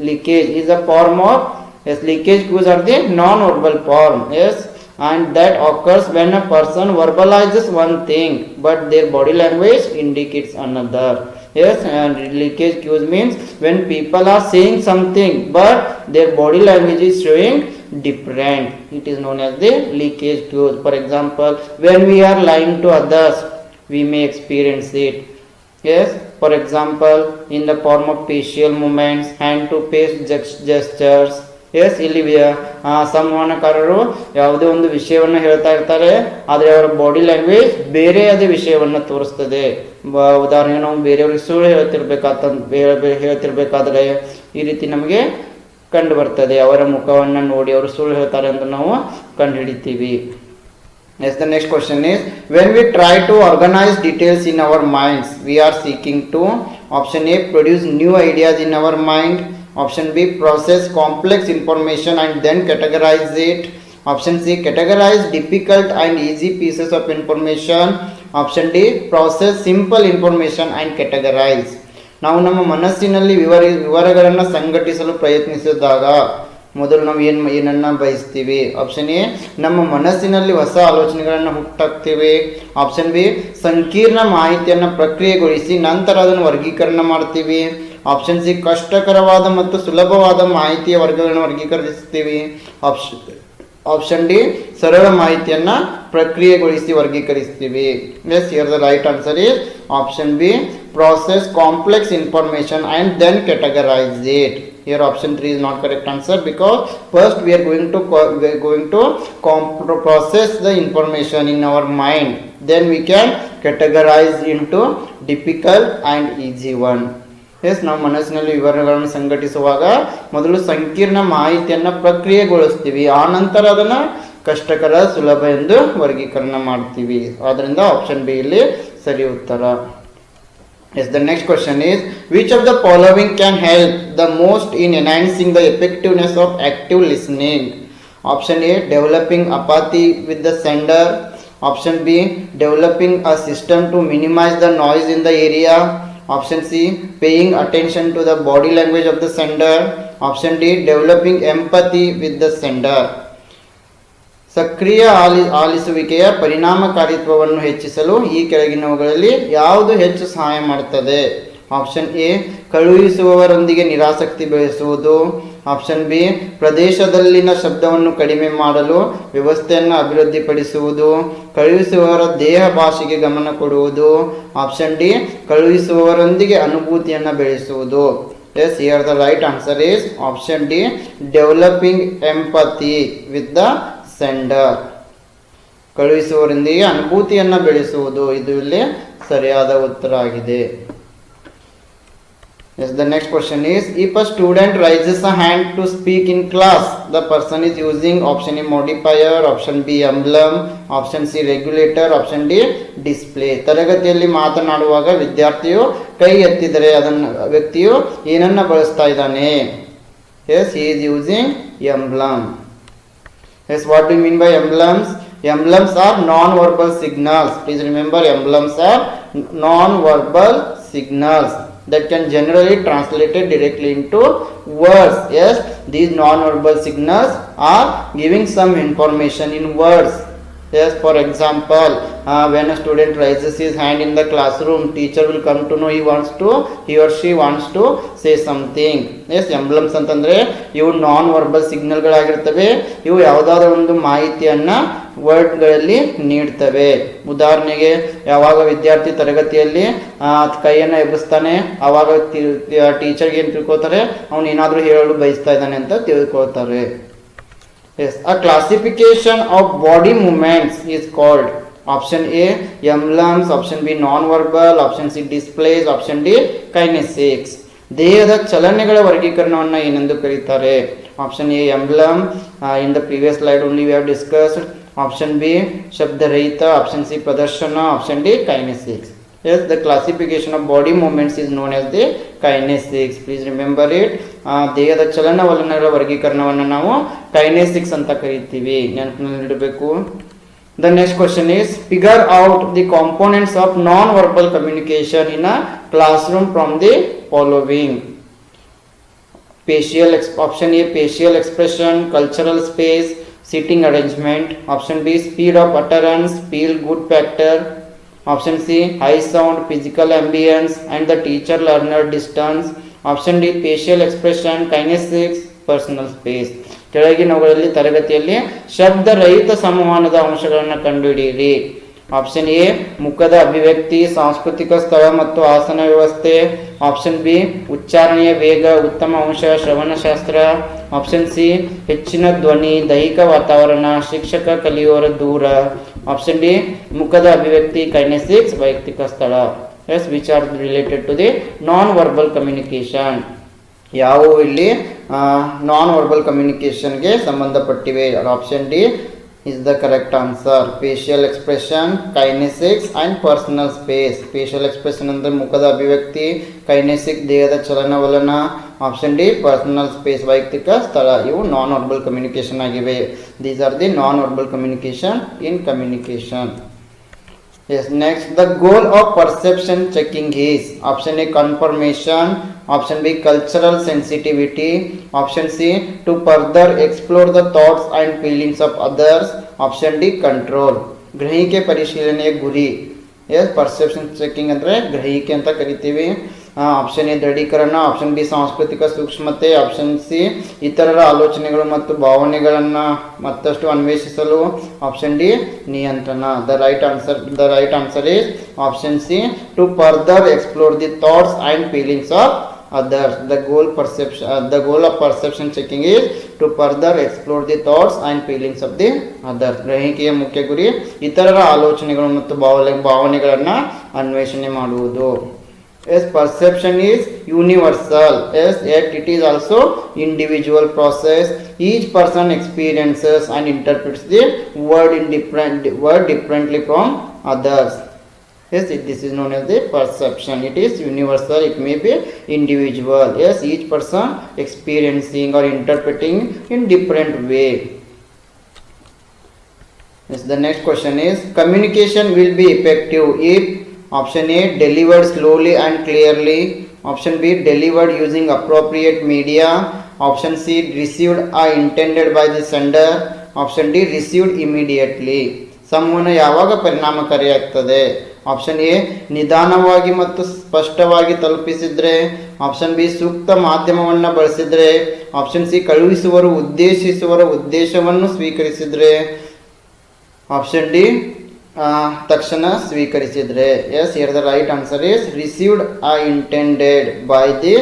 leakage is a form of, yes, leakage cues are the non-verbal form. Yes, and that occurs when a person verbalizes one thing but their body language indicates another. Yes, and leakage cues means when people are saying something but their body language is showing different. It is known as the leakage cues. For example, when we are lying to others, we may experience it. Yes, for example, in the form of facial movements, hand to face gestures. Yes ಇಲ್ಲಿ ಸಂವಹನಕಾರರು ಯಾವುದೇ ಒಂದು ವಿಷಯವನ್ನು ಹೇಳ್ತಾ ಇರ್ತಾರೆ, ಆದರೆ ಅವರ body language ಬೇರೆ ಅದೇ ವಿಷಯವನ್ನು ತೋರಿಸ್ತದೆ. ಉದಾಹರಣೆಗೆ ನಾವು ಬೇರೆಯವ್ರಿಗೆ ಸುಳ್ಳು ಹೇಳ್ತಿರ್ಬೇಕಾದ್ರೆ ಈ ರೀತಿ ನಮಗೆ ಕಂಡು ಬರ್ತದೆ. ಅವರ ಮುಖವನ್ನು ನೋಡಿ ಅವರು ಸುಳ್ಳು ಹೇಳ್ತಾರೆ ಅಂತ ನಾವು ಕಂಡು ಹಿಡಿತೀವಿ. Yes, the next question is, when we try to organize details in our minds, we are seeking to, option A, produce new ideas in our mind, option B, process complex information and then categorize it, option C, categorize difficult and easy pieces of information, option D, process simple information and categorize. ನಾವು ನಮ್ಮ ಮನಸ್ಸಿನಲ್ಲಿ ವಿವರಗಳನ್ನು ಸಂಘಟಿಸಲು ಪ್ರಯತ್ನಿಸಿದಾಗ ಮೊದಲು ನಾವು ಏನನ್ನ ಬಯಸ್ತೀವಿ. Option A, ನಮ್ಮ ಮನಸ್ಸಿನಲ್ಲಿ ಹೊಸ ಆಲೋಚನೆಗಳನ್ನು ಹುಟ್ಟಾಕ್ತೀವಿ. ಆಪ್ಷನ್ ಬಿ, ಸಂಕೀರ್ಣ ಮಾಹಿತಿಯನ್ನು ಪ್ರಕ್ರಿಯೆಗೊಳಿಸಿ ನಂತರ ಅದನ್ನು ವರ್ಗೀಕರಣ ಮಾಡ್ತೀವಿ. ಆಪ್ಷನ್ ಸಿ, ಕಷ್ಟಕರವಾದ ಮತ್ತು ಸುಲಭವಾದ ಮಾಹಿತಿಯ ವರ್ಗಗಳನ್ನು ವರ್ಗೀಕರಿಸ್ತೀವಿ. ಆಪ್ಷನ್ ಡಿ, ಸರಳ ಮಾಹಿತಿಯನ್ನು ಪ್ರಕ್ರಿಯೆಗೊಳಿಸಿ ವರ್ಗೀಕರಿಸ್ತೀವಿ. Yes, here the right answer is option B, process complex information and then categorize it. Here option 3 is not correct answer, because first we are going to process the information in our mind, then we can categorize into difficult and easy one. Yes, ನಾವು ಮನಸ್ಸಿನಲ್ಲಿ ವಿವರಗಳನ್ನು ಸಂಘಟಿಸುವಾಗ ಮೊದಲು ಸಂಕೀರ್ಣ ಮಾಹಿತಿಯನ್ನು ಪ್ರಕ್ರಿಯೆಗೊಳಿಸ್ತೀವಿ, ಆ ನಂತರ ಅದನ್ನು ಕಷ್ಟಕರ ಸುಲಭ ಎಂದು ವರ್ಗೀಕರಣ ಮಾಡ್ತೀವಿ. ಆದ್ದರಿಂದ ಆಪ್ಷನ್ ಬಿ ಇಲ್ಲಿ ಸರಿ ಉತ್ತರ. Yes, the next question is, which of the following can help the most in enhancing the effectiveness of active listening? Option A, developing apathy with the sender. Option B, developing a system to minimize the noise in the area. Option C, paying attention to the body language of the sender. Option D, developing empathy with the sender. ಸಕ್ರಿಯ ಆಲಿಸುವಿಕೆಯ ಪರಿಣಾಮಕಾರಿತ್ವವನ್ನು ಹೆಚ್ಚಿಸಲು ಈ ಕೆಳಗಿನವುಗಳಲ್ಲಿ ಯಾವುದು ಹೆಚ್ಚು ಸಹಾಯ ಮಾಡುತ್ತದೆ? Option A, ಕಳುಹಿಸುವವರೊಂದಿಗೆ ನಿರಾಸಕ್ತಿ ಬೆಳೆಸುವುದು. Option B, ಪ್ರದೇಶದಲ್ಲಿನ ಶಬ್ದವನ್ನು ಕಡಿಮೆ ಮಾಡಲು ವ್ಯವಸ್ಥೆಯನ್ನು ಅಭಿವೃದ್ಧಿಪಡಿಸುವುದು. ಕಳುಹಿಸುವವರ ದೇಹ ಭಾಷೆಗೆ ಗಮನ ಕೊಡುವುದು. ಆಪ್ಷನ್ ಡಿ, ಕಳುಹಿಸುವವರೊಂದಿಗೆ ಅನುಭೂತಿಯನ್ನು ಬೆಳೆಸುವುದು. Yes, here the right answer is option D, developing empathy with the sender. ಕಳುಹಿಸುವವರೊಂದಿಗೆ ಅನುಭೂತಿಯನ್ನು ಬೆಳೆಸುವುದು, ಇದು ಇಲ್ಲಿ ಸರಿಯಾದ ಉತ್ತರ ಆಗಿದೆ. Yes, the next question is, if a student raises a hand to speak in class, the person is using option A, modifier, option B, emblem, option C, regulator, option D, display. ತರಗತಿಯಲ್ಲಿ ಮಾತನಾಡುವಾಗ ವಿದ್ಯಾರ್ಥಿಯು ಕೈ ಎತ್ತಿದರೆ ಅದನ್ನು ವ್ಯಕ್ತಿಯು ಏನನ್ನ ಬಳಸ್ತಾ ಇದ್ದಾನೆ? Yes, he is using emblem. Yes, what do you mean by emblems? Emblems are non-verbal signals. Please remember, emblems are non-verbal signals that can generally translated directly into words. Yes, these non-verbal signals are giving some information in words. Yes, for example, when a student raises his hand in the classroom, teacher will come to know he or she wants to say something. Yes, emblems ಅಂತಂದ್ರೆ ಇವು non verbal ಸಿಗ್ನಲ್ಗಳಾಗಿರ್ತವೆ. ಇವು ಯಾವುದಾದ್ರೂ ಒಂದು ಮಾಹಿತಿಯನ್ನ ವರ್ಡ್ಗಳಲ್ಲಿ ನೀಡ್ತವೆ. ಉದಾಹರಣೆಗೆ, ಯಾವಾಗ ವಿದ್ಯಾರ್ಥಿ ತರಗತಿಯಲ್ಲಿ ಕೈಯನ್ನು ಎಬ್ಬಿಸ್ತಾನೆ, ಆವಾಗ ಟೀಚರ್ಗೆ ಏನು ತಿಳ್ಕೊತಾರೆ, ಅವನು ಏನಾದರೂ ಹೇಳಲು ಬಯಸ್ತಾ ಇದ್ದಾನೆ ಅಂತ ತಿಳ್ಕೊಳ್ತಾರೆ. Yes, a classification of body movements is called option A, emblems, option B, non-verbal, option C, displays, option D, kinesics. ದೇಹದ ಚಲನೆಗಳ ವರ್ಗೀಕರಣವನ್ನು ಏನೆಂದು ಕರೀತಾರೆ? Option A, emblem. In the previous slide only we have discussed. Option B, ಶಬ್ದರಹಿತ. Option C, ಪ್ರದರ್ಶನ. Option D, kinesics. Yes, the classification of body movements is known as the kinesics. Please remember it. ದೇಹದ ಚಲನವಲನಗಳ ವರ್ಗೀಕರಣವನ್ನು ನಾವು kinesics ಅಂತ ಕರಿತೀವಿ. ನೆನಪಿನಲ್ಲಿಡಬೇಕು. The next question is figure out the components of non-verbal communication in a classroom from the following. Option A facial expression, cultural space, seating arrangement. Option B speed of utterance, feel good factor. Option C high sound, physical ambience and the teacher learner distance. Option D facial expression, kinesics, personal space. ಕೆಳಗಿನವುಗಳಲ್ಲಿ ತರಗತಿಯಲ್ಲಿ ಶಬ್ದರಹಿತ ಸಂವಹನದ ಅಂಶಗಳನ್ನು ಕಂಡುಹಿಡಿಯಿರಿ. Option A ಮುಖದ ಅಭಿವ್ಯಕ್ತಿ, ಸಾಂಸ್ಕೃತಿಕ ಸ್ಥಳ ಮತ್ತು ಆಸನ ವ್ಯವಸ್ಥೆ. ಆಪ್ಷನ್ ಬಿ ಉಚ್ಚಾರಣೆಯ ವೇಗ, ಉತ್ತಮ ಅಂಶ, ಶ್ರವಣಶಾಸ್ತ್ರ. ಆಪ್ಷನ್ ಸಿ ಹೆಚ್ಚಿನ ಧ್ವನಿ, ದೈಹಿಕ ವಾತಾವರಣ, ಶಿಕ್ಷಕ ಕಲಿಯುವವರ ದೂರ. ಆಪ್ಷನ್ ಡಿ ಮುಖದ ಅಭಿವ್ಯಕ್ತಿ, ಕೈನೆಸಿಕ್ಸ್, ವೈಯಕ್ತಿಕ ಸ್ಥಳ. Yes which are related to the non verbal communication. ಯಾವುವು ಇಲ್ಲಿ ನಾನ್ ವರ್ಬಲ್ ಕಮ್ಯುನಿಕೇಶನ್ಗೆ ಸಂಬಂಧಪಟ್ಟಿವೆ. Option D is the correct answer. Facial expression, kinesics and personal space. Facial expression ಅಂದರೆ ಮುಖದ ಅಭಿವ್ಯಕ್ತಿ, ಕೈನೆಸಿಕ್ ದೇಹದ ಚಲನವಲನ. ಆಪ್ಷನ್ ಡಿ ಪರ್ಸನಲ್ ಸ್ಪೇಸ್, ವೈಯಕ್ತಿಕ ಸ್ಥಳ. ಇವು ನಾನ್ ವರ್ಬಲ್ ಕಮ್ಯುನಿಕೇಶನ್ ಆಗಿವೆ. These are the non verbal communication in communication. Yes, next the goal of perception checking is option A confirmation, option B cultural sensitivity, option C to further explore the thoughts and feelings of others, option D control. ಗ್ರಹಿಕೆ ಪರಿಶೀಲನೆಯ ಗುರಿ. S perception checking ಅಂದರೆ ಗ್ರಹಿಕೆ ಅಂತ ಕರಿತೀವಿ. Option A ದೃಢೀಕರಣ, option B ಸಾಂಸ್ಕೃತಿಕ ಸೂಕ್ಷ್ಮತೆ, ಆಪ್ಷನ್ ಸಿ ಇತರರ ಆಲೋಚನೆಗಳು ಮತ್ತು ಭಾವನೆಗಳನ್ನು ಮತ್ತಷ್ಟು ಅನ್ವೇಷಿಸಲು, ಆಪ್ಷನ್ ಡಿ ನಿಯಂತ್ರಣ. The right answer is option C to further explore the thoughts and feelings of others. The goal of perception checking is to further explore the thoughts and feelings of the others. ಗ್ರಹಿಕೆಯ ಮುಖ್ಯ ಗುರಿ ಇತರರ ಆಲೋಚನೆಗಳು ಮತ್ತು ಭಾವನೆಗಳನ್ನು ಅನ್ವೇಷಣೆ ಮಾಡುವುದು. Yes, perception is universal. Yes, yet it is also individual process. Each person experiences and interprets the word differently from others. Yes, this is known as the perception. It is universal, it may be individual. Yes, each person experiencing or interpreting in different way. Yes, the next question is communication will be effective if option A delivered slowly and clearly, option B delivered using appropriate media, option C received or intended by the sender, option D received immediately. ಸಂವಹನ ಯಾವಾಗ ಪರಿಣಾಮಕಾರಿಯಾಗ್ತದೆ? Option A ನಿಧಾನವಾಗಿ ಮತ್ತು ಸ್ಪಷ್ಟವಾಗಿ ತಲುಪಿಸಿದ್ರೆ, option B ಸೂಕ್ತ ಮಾಧ್ಯಮವನ್ನು ಬಳಸಿದ್ರೆ, option C ಕಳುಹಿಸುವರು ಉದ್ದೇಶಿಸುವರ ಉದ್ದೇಶವನ್ನು ಸ್ವೀಕರಿಸಿದ್ರೆ, option D ತಕ್ಷಣ ಸ್ವೀಕರಿಸಿದ್ರೆ. Yes here the right answer is received or intended by the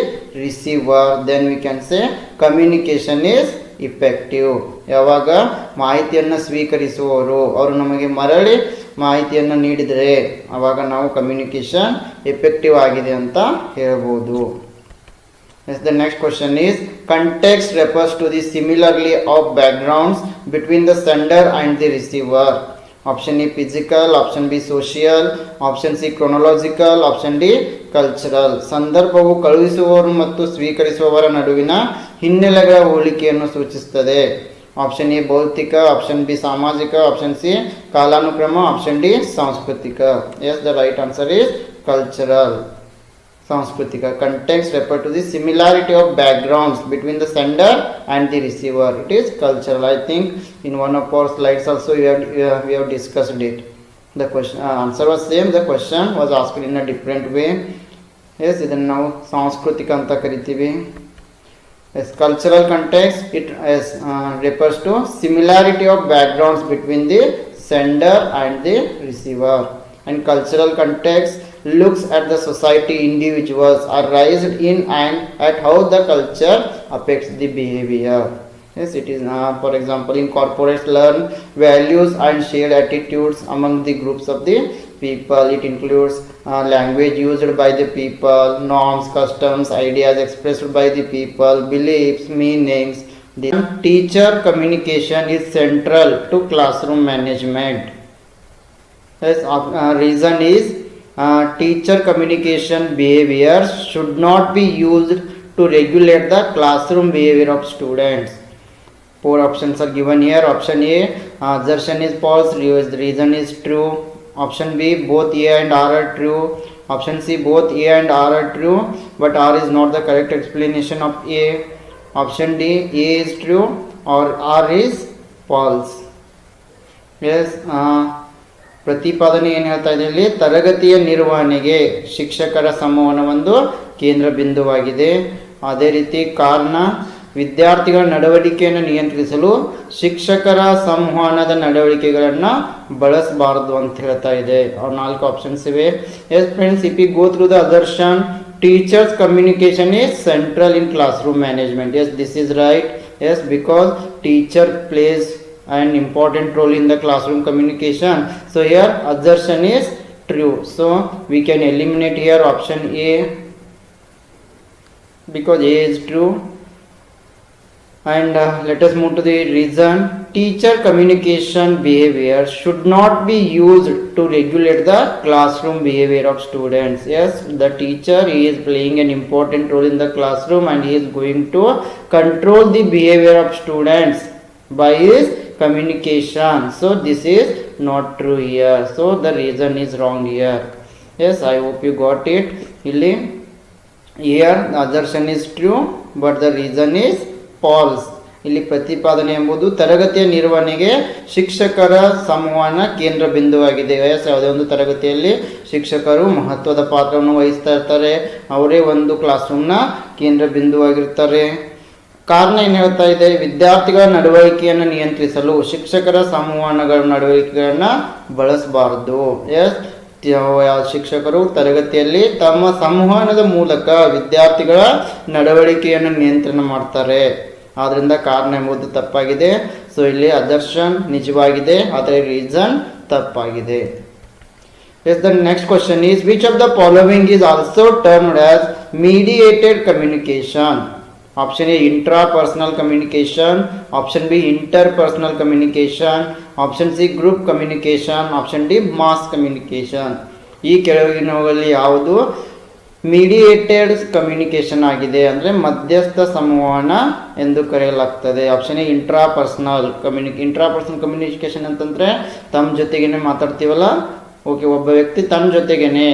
receiver, then we can say communication is effective. ಯಾವಾಗ ಮಾಹಿತಿಯನ್ನು ಸ್ವೀಕರಿಸುವವರು ಅವರು ನಮಗೆ ಮರಳಿ ಮಾಹಿತಿಯನ್ನು ನೀಡಿದರೆ ಆವಾಗ ನಾವು ಕಮ್ಯುನಿಕೇಶನ್ ಎಫೆಕ್ಟಿವ್ ಆಗಿದೆ ಅಂತ ಹೇಳ್ಬೋದು. Yes, the next question is context refers to the similarly of backgrounds between the sender and the receiver. Option A physical, option B social, option C chronological, option D cultural. ಸಂದರ್ಭವು ಕಳುಹಿಸುವವರು ಮತ್ತು ಸ್ವೀಕರಿಸುವವರ ನಡುವಿನ ಹಿನ್ನೆಲೆಗಳ ಹೋಲಿಕೆಯನ್ನು ಸೂಚಿಸುತ್ತದೆ. ಆಪ್ಷನ್ ಎ ಭೌತಿಕ, option B ಸಾಮಾಜಿಕ, ಆಪ್ಷನ್ ಸಿ ಕಾಲಾನುಕ್ರಮ, ಆಪ್ಷನ್ ಡಿ ಸಾಂಸ್ಕೃತಿಕ. Yes the right answer is cultural. ಸಾಂಸ್ಕೃತಿಕ. Context refer to the similarity of backgrounds between the sender and the receiver. It is cultural. I think in one of our slides also we have discussed it. The question answer was same, the question was asked in a different way. Yes, ಇದನ್ನು ನಾವು ಸಾಂಸ್ಕೃತಿಕ ಅಂತ ಕರಿತೀವಿ. Yes, cultural context, it refers to similarity of backgrounds between the sender and the receiver. And cultural context looks at the society individuals are raised in and at how the culture affects the behavior. Yes, it is for example in corporates learn values and shared attitudes among the groups of the people. It includes language used by the people, norms, customs, ideas expressed by the people, beliefs, meanings. The teacher communication is central to classroom management. Yes, reason is teacher communication behavior should not be used to regulate the classroom behavior of students. Four options are given here. Option A assertion is false, reason is true. Option B, both A and R are true. Option C, both A and R are true, but R is not the correct explanation of A. Option D, A is true or R is false. Yes, ಪ್ರತಿಪಾದನೆ ಏನು ಹೇಳ್ತಾ ಇದೆ ಇಲ್ಲಿ, ತರಗತಿಯ ನಿರ್ವಹಣೆಗೆ ಶಿಕ್ಷಕರ ಸಂವಹನ ಒಂದು ಕೇಂದ್ರ ಬಿಂದುವಾಗಿದೆ. ಅದೇ ರೀತಿ ಕಾರಣ, ವಿದ್ಯಾರ್ಥಿಗಳ ನಡವಳಿಕೆಯನ್ನು ನಿಯಂತ್ರಿಸಲು ಶಿಕ್ಷಕರ ಸಂವಹನದ ನಡವಳಿಕೆಗಳನ್ನು ಬಳಸಬಾರದು ಅಂತ ಹೇಳ್ತಾ ಇದೆ. 4 ಆಪ್ಷನ್ಸ್ ಇವೆ. Yes friends, if you go through the assertion, teachers communication is central in class room management. Yes, this is right. Yes, because teacher plays an important role in the classroom communication. So here assertion is true, so we can eliminate here option A because A is true. And let us move to the reason. Teacher communication behavior should not be used to regulate the classroom behavior of students. Yes, the teacher is playing an important role in the classroom and he is going to control the behavior of students by his communication. So this is not true here, so the reason is wrong here. Yes, I hope you got it. Here the assertion is true but the reason is false. ಇಲ್ಲಿ ಪ್ರತಿಪಾದನೆ ಎಂಬುದು ತರಗತಿಯ ನಿರ್ವಹಣೆಗೆ ಶಿಕ್ಷಕರ ಸಂವಹನ ಕೇಂದ್ರ ಬಿಂದುವಾಗಿದೆ. ಯಾವುದೇ ಒಂದು ತರಗತಿಯಲ್ಲಿ ಶಿಕ್ಷಕರು ಮಹತ್ವದ ಪಾತ್ರವನ್ನು ವಹಿಸ್ತಾ ಇರ್ತಾರೆ, ಅವರೇ ಒಂದು ಕ್ಲಾಸ್ ರೂಮ್ನ ಕೇಂದ್ರ ಬಿಂದುವಾಗಿರ್ತಾರೆ. ಕಾರಣ ಏನು ಹೇಳ್ತಾ ಇದೆ, ವಿದ್ಯಾರ್ಥಿಗಳ ನಡವಳಿಕೆಯನ್ನು ನಿಯಂತ್ರಿಸಲು ಶಿಕ್ಷಕರ ಸಂವಹನಗಳ ನಡವಳಿಕೆಗಳನ್ನು ಬಳಸಬಾರದು. ಎಸ್, ಶಿಕ್ಷಕರು ತರಗತಿಯಲ್ಲಿ ತಮ್ಮ ಸಂವಹನದ ಮೂಲಕ ವಿದ್ಯಾರ್ಥಿಗಳ ನಡವಳಿಕೆಯನ್ನು ನಿಯಂತ್ರಣ ಮಾಡ್ತಾರೆ, ಆದ್ದರಿಂದ ಕಾರಣ ಎಂಬುದು ತಪ್ಪಾಗಿದೆ. ಸೊ ಇಲ್ಲಿ assertion ನಿಜವಾಗಿದೆ, ಆದರೆ ರೀಸನ್ ತಪ್ಪಾಗಿದೆ. Yes, the next question is, which of the following is also termed as mediated communication? Option A, intrapersonal communication. Option B, interpersonal communication. Option C, group communication. Option D, mass communication. ಈ ಕೆಳಗಿನವುಗಳಲ್ಲಿ ಯಾವುದು mediated communication ಆಗಿದೆ ಅಂದರೆ ಮಧ್ಯಸ್ಥ ಸಂವಹನ ಎಂದು ಕರೆಯಲಾಗ್ತದೆ. Option A intrapersonal communication ಅಂತಂದರೆ ತಮ್ಮ ಜೊತೆಗೇನೆ ಮಾತಾಡ್ತೀವಲ್ಲ, ಓಕೆ, ಒಬ್ಬ ವ್ಯಕ್ತಿ ತನ್ನ ಜೊತೆಗೇನೆ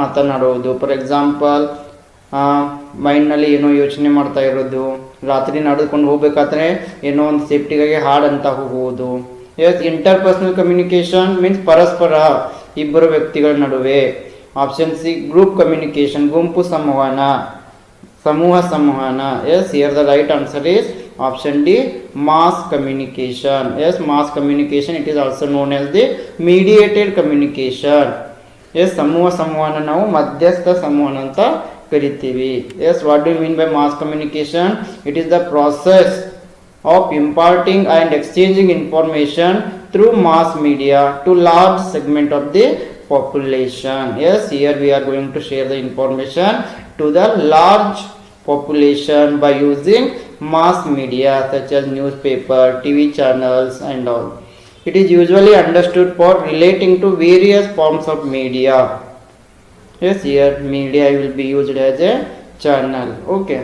ಮಾತನಾಡುವುದು. ಫಾರ್ ಎಕ್ಸಾಂಪಲ್, ಮೈಂಡ್ನಲ್ಲಿ ಏನೋ ಯೋಚನೆ ಮಾಡ್ತಾ ಇರೋದು, ರಾತ್ರಿ ನಡೆದುಕೊಂಡು ಹೋಗ್ಬೇಕಾದ್ರೆ ಏನೋ ಒಂದು ಸೇಫ್ಟಿಗಾಗಿ ಹಾಡು ಅಂತ ಹೋಗುವುದು. ಎಸ್, ಇಂಟರ್ಪರ್ಸನಲ್ ಕಮ್ಯುನಿಕೇಶನ್ ಮೀನ್ಸ್ ಪರಸ್ಪರ ಇಬ್ಬರು ವ್ಯಕ್ತಿಗಳ ನಡುವೆ. ಆಪ್ಷನ್ ಸಿ, ಗ್ರೂಪ್ ಕಮ್ಯುನಿಕೇಶನ್ ಗುಂಪು ಸಂವಹನ, ಸಮೂಹ ಸಂವಹನ. Yes, here the right answer is option D, mass communication. Yes, mass communication it is also known as the mediated communication. Yes, ಸಮೂಹ ಸಂವಹನ ನಾವು ಮಧ್ಯಸ್ಥ ಸಂವಹನ ಅಂತ ಕರಿತೀವಿ. Yes, what do you mean by mass communication? It is the process of imparting and exchanging information through mass media to large segment of the population. Yes, here we are going to share the information to the large population by using mass media such as newspaper, TV channels and all. It is usually understood for relating to various forms of media. Yes, here media will be used as a channel. Okay,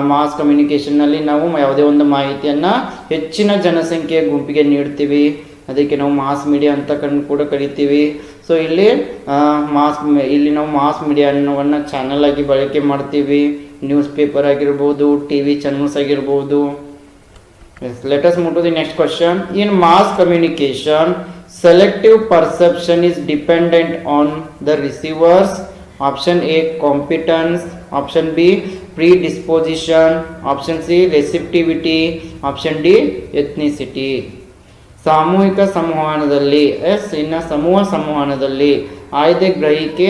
mass ಕಮ್ಯುನಿಕೇಷನ್ನಲ್ಲಿ ನಾವು ಯಾವುದೇ ಒಂದು ಮಾಹಿತಿಯನ್ನು ಹೆಚ್ಚಿನ ಜನಸಂಖ್ಯೆಯ ಗುಂಪಿಗೆ ನೀಡ್ತೀವಿ, ಅದಕ್ಕೆ ನಾವು ಮಾಸ್ ಮೀಡಿಯಾ ಅಂತ ಕೂಡ ಕರಿತೀವಿ. ಸೊ ಇಲ್ಲಿ ನಾವು ಮಾಸ್ ಮೀಡಿಯಾವನ್ನು ಚಾನಲ್ ಆಗಿ ಬಳಕೆ ಮಾಡ್ತೀವಿ. ನ್ಯೂಸ್ ಪೇಪರ್ ಆಗಿರ್ಬೋದು, ಟಿ ವಿ ಚಾನಲ್ಸ್ ಆಗಿರ್ಬೋದು. Let us move to the next question. In mass communication, selective perception is dependent on the receivers. Option A, competence. Option B, predisposition. Option C, receptivity. Option D, ethnicity. ಸಾಮೂಹಿಕ ಸಂವಹನದಲ್ಲಿ ಇನ್ನು ಸಮೂಹ ಸಂವಹನದಲ್ಲಿ ಆಯ್ದ ಗ್ರಹಿಕೆ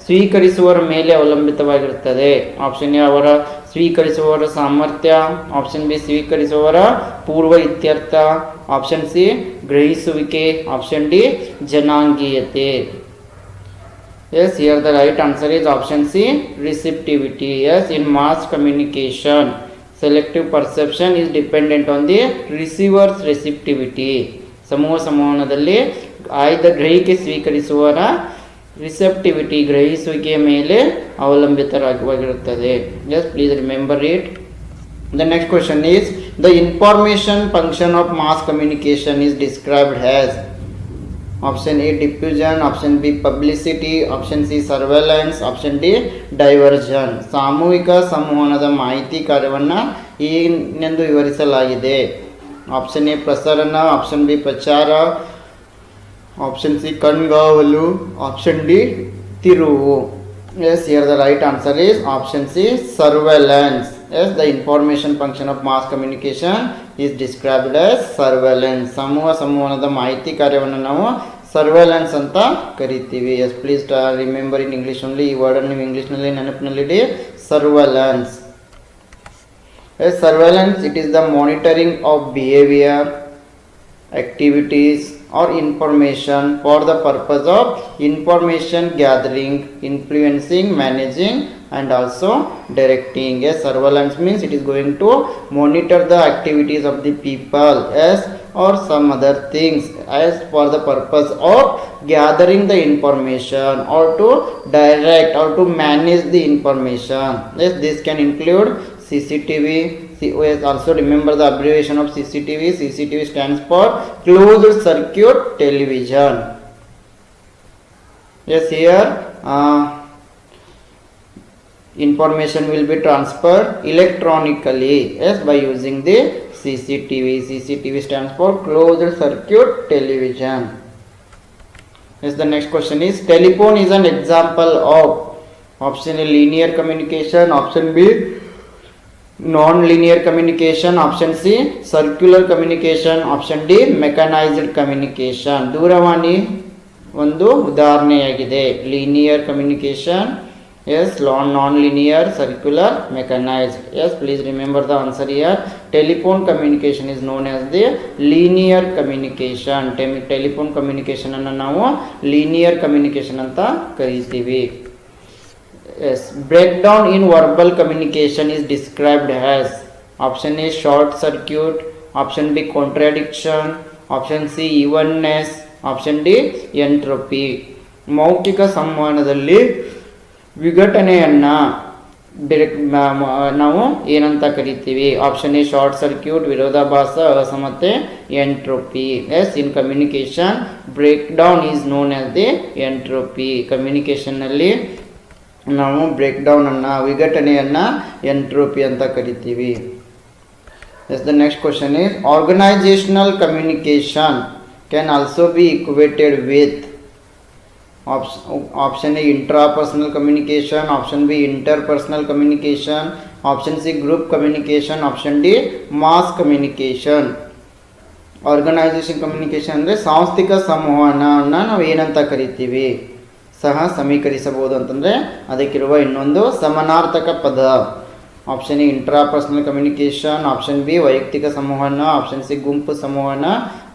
ಸ್ವೀಕರಿಸುವವರ ಮೇಲೆ ಅವಲಂಬಿತವಾಗಿರುತ್ತದೆ. ಆಪ್ಷನ್ ಎ, ಅವರ ಸ್ವೀಕರಿಸುವವರ ಸಾಮರ್ಥ್ಯ. ಆಪ್ಷನ್ ಬಿ, ಸ್ವೀಕರಿಸುವವರ ಪೂರ್ವ ಇತ್ಯರ್ಥ. ಆಪ್ಷನ್ ಸಿ, ಗ್ರಹಿಸುವಿಕೆ. ಆಪ್ಷನ್ ಡಿ, ಜನಾಂಗೀಯತೆ. Yes, here the right answer is option C, receptivity. Yes, in mass communication, selective perception is dependent on the receiver's receptivity. ಸಮೂಹ ಸಂವಹನದಲ್ಲಿ ಆಯ್ದ ಗ್ರಹಿಕೆ ಸ್ವೀಕರಿಸುವವರ ರಿಸೆಪ್ಟಿವಿಟಿ ಗ್ರಹಿಸುವಿಕೆಯ ಮೇಲೆ ಅವಲಂಬಿತವಾಗಿರುತ್ತದೆ. Yes, please remember it. The next question is, the information function of mass communication is described as. Option A diffusion, option B publicity, option C surveillance, option D diversion. ಸಾಮೂಹಿಕ ಸಂವಹನದ ಮಾಹಿತಿ ಕಾರ್ಯವನ್ನು ಏನೆಂದು ವಿವರಿಸಲಾಗಿದೆ. ಆಪ್ಷನ್ ಎ ಪ್ರಸರಣ, option B ಪ್ರಚಾರ, option C ಕಣ್ಗಾವಲು, option D ತಿರುವು. Yes, here the right answer is option C surveillance. Yes, the information function of mass communication is described as surveillance. ಸಮೂಹ ಸಂವಹನದ ಮಾಹಿತಿ ಕಾರ್ಯವನ್ನು ನಾವು ಸರ್ವೆಲೆನ್ಸ್ ಅಂತ ಕರಿತೀವಿ. Yes please remember in English only. ಈ ವರ್ಡನ್ನು ನೀವು ಇಂಗ್ಲೀಷ್ನಲ್ಲಿ ನೆನಪಿನಲ್ಲಿಡಿ, surveillance. Yes surveillance it is the monitoring of behaviour, activities or information for the purpose of information gathering, influencing, managing and also directing. Yes, surveillance means it is going to monitor the activities of the people, yes, or some other things as for the purpose of gathering the information or to direct or to manage the information. Yes, this can include CCTV. Also remember the abbreviation of CCTV. CCTV stands for closed circuit television. Yes, here information will be transferred electronically, yes, by using the CCTV. CCTV stands for closed circuit television. Yes, the next question is, telephone is an example of. Option A linear communication, option B non-linear communication, option C circular communication, option D mechanized communication. ದೂರವಾಣಿ ಒಂದು ಉದಾಹರಣೆಯಾಗಿದೆ. linear communication, yes, non-linear, circular, mechanized. Yes, please remember the answer here. Telephone communication is known as the linear communication. Telephone communication ಅನ್ನು ನಾವು linear communication ಅಂತ ಕರೀತೀವಿ. Yes, breakdown in verbal communication is described as. Option A short circuit, option B contradiction, option C evenness, option D entropy. ಮೌಖಿಕ ಸಂವಹನದಲ್ಲಿ ವಿಘಟನೆಯನ್ನು ನಾವು ಏನಂತ ಕರಿತೀವಿ. Option A short circuit, ವಿರೋಧಾಭಾಸ, ಅಸಮತೆ, entropy. Yes, in communication break down is known as the entropy. ಕಮ್ಯುನಿಕೇಶನ್ನಲ್ಲಿ ನಾವು break down ಅನ್ನು, ವಿಘಟನೆಯನ್ನು ಎಂಟ್ರೋಪಿ ಅಂತ ಕರಿತೀವಿ. Yes, the next question is, organisational communication can also be equated with. option A intrapersonal communication, option B interpersonal communication, option C group communication, option D mass communication. Organisation communication ಅಂದರೆ ಸಾಂಸ್ಥಿಕ ಸಂವಹನವನ್ನು ನಾವು ಏನಂತ ಕರಿತೀವಿ, ಸಹ ಸಮೀಕರಿಸಬಹುದು ಅಂತಂದರೆ ಅದಕ್ಕಿರುವ ಇನ್ನೊಂದು ಸಮಾನಾರ್ಥಕ ಪದ. Option A intrapersonal communication, option B ವೈಯಕ್ತಿಕ ಸಂವಹನ, ಆಪ್ಷನ್ ಸಿ ಗುಂಪು ಸಂವಹನ,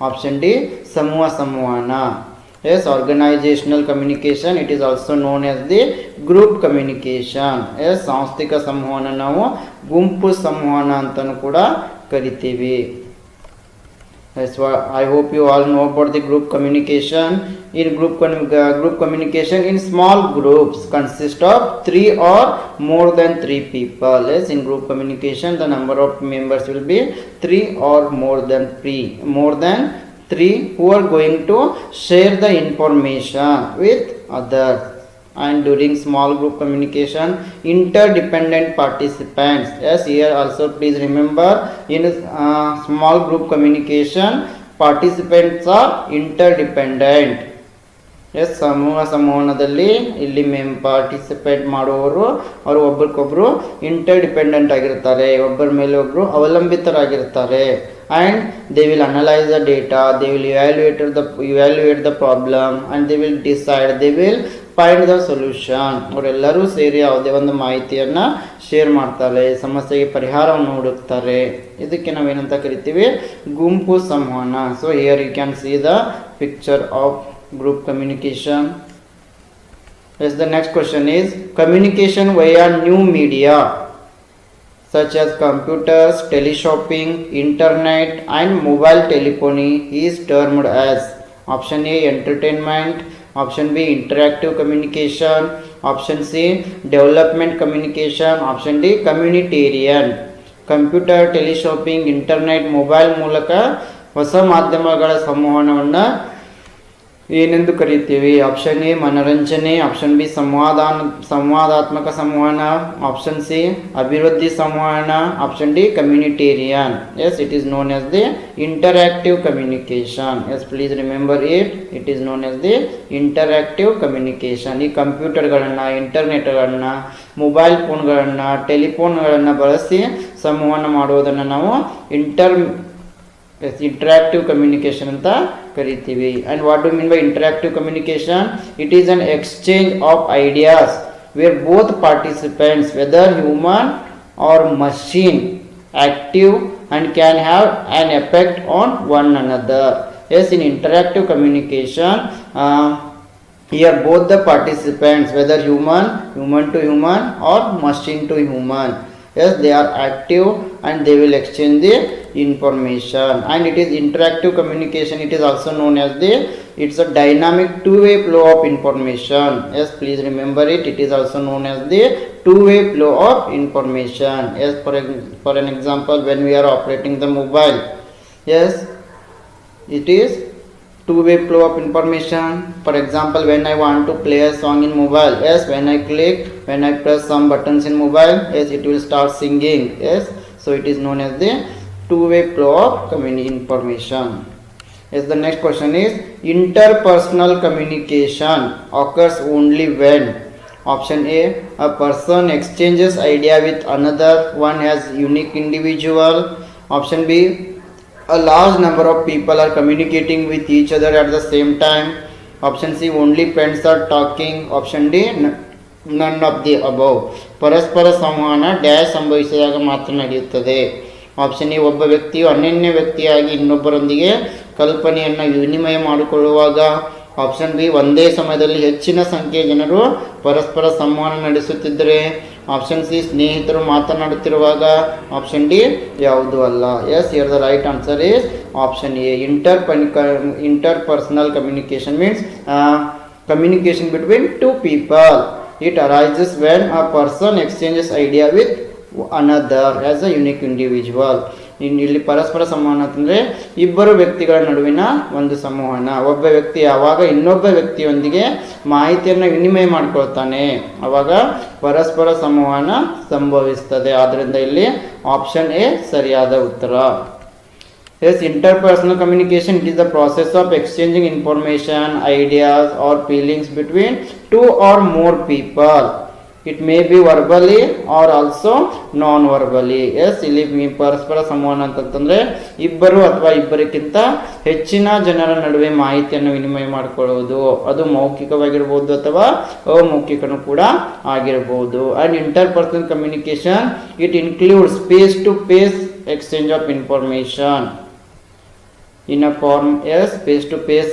ಆಪ್ಷನ್ ಡಿ ಸಮೂಹ ಸಂವಹನ. Yes, organizational communication, it is also known as the group communication. Yes, ಸಾಂಸ್ಥಿಕ ಸಂವಹನ ನಾವು ಗುಂಪು ಸಂವಹನ ಅಂತಲೂ ಕೂಡ ಕರಿತೀವಿ. Yes, I hope you all know about the group communication. In group communication in small groups consist of 3 or more than 3 people. Yes, in group communication the number of members will be 3 or more than 3 who are going to share the information with others. And during small group communication, interdependent participants. Yes, here also please remember, in small group communication participants are interdependent. Yes, ಸಮೂಹ ಸಂವಹನದಲ್ಲಿ ಇಲ್ಲಿ participate ಮಾಡುವವರು ಅವರು ಒಬ್ರಿಗೊಬ್ಬರು ಇಂಟರ್ಡಿಪೆಂಡೆಂಟ್ ಆಗಿರ್ತಾರೆ, ಒಬ್ಬರ ಮೇಲೆ ಒಬ್ಬರು ಅವಲಂಬಿತರಾಗಿರ್ತಾರೆ. And they will analyse the data, they will evaluate the problem and they will decide, they will find the solution. ಅವರೆಲ್ಲರೂ ಸೇರಿ ಯಾವುದೇ ಒಂದು ಮಾಹಿತಿಯನ್ನು ಶೇರ್ ಮಾಡ್ತಾರೆ, ಸಮಸ್ಯೆಗೆ ಪರಿಹಾರವನ್ನು ಹುಡುಕ್ತಾರೆ. ಇದಕ್ಕೆ ನಾವೇನಂತ ಕರಿತೀವಿ, ಗುಂಪು ಸಂವಹನ. So here you can see the picture of group communication. Yes, the next question is, communication via new media such as computers, teleshopping, internet and mobile telephony is termed as. Option A entertainment, option B interactive communication, option C development communication, option D communitarian. Computer, teleshopping, internet, mobile ಮೂಲಕ ಹೊಸ ಮಾಧ್ಯಮಗಳ ಸಂವಹನವನ್ನು ಏನೆಂದು ಕರೀತೀವಿ? Option A ಮನರಂಜನೆ, option B ಸಂವಾದಾತ್ಮಕ ಸಂವಹನ, option C ಅಭಿವೃದ್ಧಿ ಸಂವಹನ, option D communitarian. Yes, it is known as the interactive communication. Yes, please remember it is known as the interactive communication. ಈ ಕಂಪ್ಯೂಟರ್ಗಳನ್ನು, ಇಂಟರ್ನೆಟ್ಗಳನ್ನು, ಮೊಬೈಲ್ ಫೋನ್ಗಳನ್ನು, ಟೆಲಿಫೋನ್ಗಳನ್ನು ಬಳಸಿ ಸಂವಹನ ಮಾಡುವುದನ್ನು ನಾವು interactive communication ಅಂತ ಕರಿತೀವಿ. And what do you mean by interactive communication? It is an exchange of ideas where both participants, whether human or machine, active and can have an effect on one another. Yes, in interactive communication, here both the participants, whether human to human or machine to human, yes, they are active and they will exchange the information. And it is interactive communication. It is also known as it's a dynamic two-way flow of information. Yes, please remember it. It is also known as the two-way flow of information. Yes, for an example, when we are operating the mobile, yes, it is two-way flow of information. For example, when I want to play a song in mobile, yes, when I press some buttons in mobile, yes, it will start singing. Yes, so it is known as the two-way flow of information. Yes, the next question is interpersonal communication occurs only when option A, a person exchanges idea with another one as unique individual. Option B, a large number of people are communicating with each other at the same time. Option C, only friends are talking. Option D, none of the above. ಪರಸ್ಪರ ಸಂವಹನ dash ಸಂಭವಿಸಿದಾಗ ಮಾತ್ರ ನಡೆಯುತ್ತದೆ. Option A, ಒಬ್ಬ ವ್ಯಕ್ತಿಯು ಅನನ್ಯ ವ್ಯಕ್ತಿಯಾಗಿ ಇನ್ನೊಬ್ಬರೊಂದಿಗೆ ಕಲ್ಪನೆಯನ್ನು ವಿನಿಮಯ ಮಾಡಿಕೊಳ್ಳುವಾಗ. ಆಪ್ಷನ್ ಬಿ, ಒಂದೇ ಸಮಯದಲ್ಲಿ ಹೆಚ್ಚಿನ ಸಂಖ್ಯೆಯ ಜನರು ಪರಸ್ಪರ ಸಂವಹನ ನಡೆಸುತ್ತಿದ್ದರೆ. ಆಪ್ಷನ್ ಸಿ, ಸ್ನೇಹಿತರು ಮಾತನಾಡುತ್ತಿರುವಾಗ. ಆಪ್ಷನ್ ಡಿ ಯಾವುದು ಅಲ್ಲ. Yes, here the right answer is option A. interpersonal communication means communication between two people. It arises when a person exchanges idea with another as a unique individual. ಇಲ್ಲಿ ಪರಸ್ಪರ ಸಂವಹನ ಅಂತಂದರೆ ಇಬ್ಬರು ವ್ಯಕ್ತಿಗಳ ನಡುವಿನ ಒಂದು ಸಂವಹನ. ಒಬ್ಬ ವ್ಯಕ್ತಿ ಯಾವಾಗ ಇನ್ನೊಬ್ಬ ವ್ಯಕ್ತಿಯೊಂದಿಗೆ ಮಾಹಿತಿಯನ್ನು ವಿನಿಮಯ ಮಾಡಿಕೊಳ್ತಾನೆ ಆವಾಗ ಪರಸ್ಪರ ಸಂವಹನ ಸಂಭವಿಸ್ತದೆ. ಆದ್ದರಿಂದ ಇಲ್ಲಿ ಆಪ್ಷನ್ ಎ ಸರಿಯಾದ ಉತ್ತರ. Yes, interpersonal communication, it is the process of exchanging information, ideas or feelings between two or more people. It may be verbally or also non-verbally. Yes, ಇಲ್ಲಿ ಪರಸ್ಪರ ಸಂವಹನ ಅಂತಂದರೆ ಇಬ್ಬರು ಅಥವಾ ಇಬ್ಬರಿಗಿಂತ ಹೆಚ್ಚಿನ ಜನರ ನಡುವೆ ಮಾಹಿತಿಯನ್ನು ವಿನಿಮಯ ಮಾಡಿಕೊಳ್ಳುವುದು. ಅದು ಮೌಖಿಕವಾಗಿರ್ಬೋದು ಅಥವಾ ಅಮೌಖಿಕನೂ ಕೂಡ ಆಗಿರಬಹುದು. And interpersonal communication it includes face to face exchange of information in a form. Yes, face to face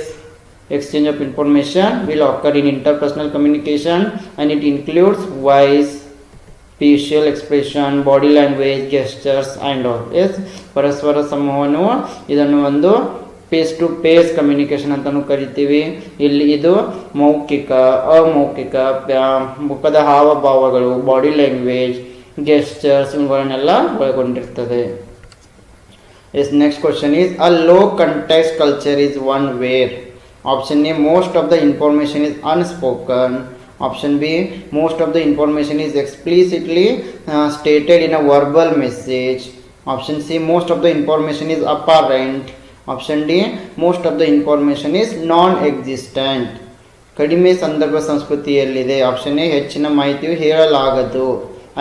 exchange of information will occur in interpersonal communication and it includes voice, facial expression, body language, gestures and all. Yes, ಪರಸ್ಪರ ಸಂವಹನವು ಇದನ್ನು ಒಂದು face to face communication ಅಂತಲೂ ಕರಿತೀವಿ. ಇಲ್ಲಿ ಇದು ಮೌಖಿಕ, ಅಮೌಖಿಕ, ಮುಖದ ಹಾವಭಾವಗಳು, ಬಾಡಿ ಲ್ಯಾಂಗ್ವೇಜ್, ಗೆಸ್ಚರ್ಸ್ ಇವುಗಳನ್ನೆಲ್ಲ ಒಳಗೊಂಡಿರ್ತದೆ. Yes, next question is a low context culture is one where option A, most of the information is unspoken. Option B, most of the information is explicitly stated in a verbal message. Option C, most of the information is apparent. Option D, most of the information is non-existent. ಕಡಿಮೆ ಸಂದರ್ಭ ಸಂಸ್ಕೃತಿಯಲ್ಲಿದೆ. Option A, ಹೆಚ್ಚಿನ ಮಾಹಿತಿಯು ಹೇಳಲಾಗದು.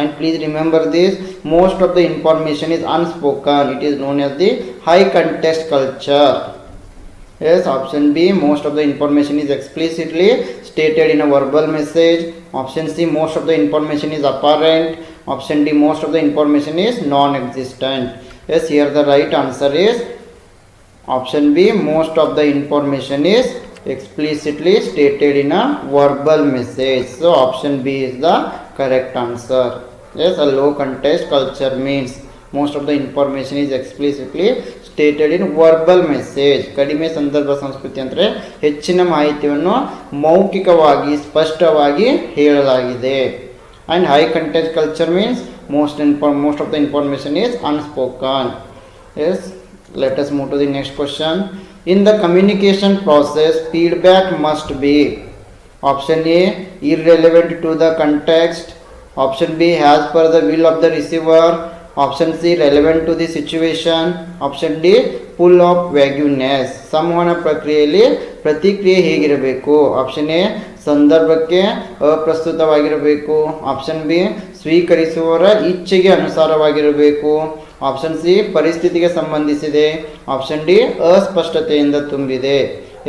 And please remember this, most of the information is unspoken. It is known as the high context culture. Yes, option B, most of the information is explicitly stated in a verbal message. Option C, most of the information is apparent. Option D, most of the information is non-existent. Yes, here the right answer is option B, most of the information is explicitly stated in a verbal message. So option B is the correct answer. Yes, a low context culture means most of the information is explicitly stated in verbal message. ಕಡಿಮೆ ಸಂದರ್ಭ ಸಂಸ್ಕೃತಿ ಅಂದರೆ ಹೆಚ್ಚಿನ ಮಾಹಿತಿಯನ್ನು ಮೌಖಿಕವಾಗಿ ಸ್ಪಷ್ಟವಾಗಿ ಹೇಳಲಾಗಿದೆ. And high context culture means most of the information is unspoken. Yes, let us move to the next question. In the communication process, feedback must be option A, irrelevant to the context, option B, as per the will of the receiver, option C, relevant to the situation, option D, full of vagueness. ಸಂವಹನ ಪ್ರಕ್ರಿಯೆಯಲ್ಲಿ ಪ್ರತಿಕ್ರಿಯೆ ಹೇಗಿರಬೇಕು? Option A, ಸಂದರ್ಭಕ್ಕೆ ಅಪ್ರಸ್ತುತವಾಗಿರಬೇಕು, option B, ಸ್ವೀಕರಿಸುವವರ ಇಚ್ಛೆಗೆ ಅನುಸಾರವಾಗಿರಬೇಕು, option C, ಪರಿಸ್ಥಿತಿಗೆ ಸಂಬಂಧಿಸಿದೆ, option D, ಅಸ್ಪಷ್ಟತೆಯಿಂದ ತುಂಬಿದೆ.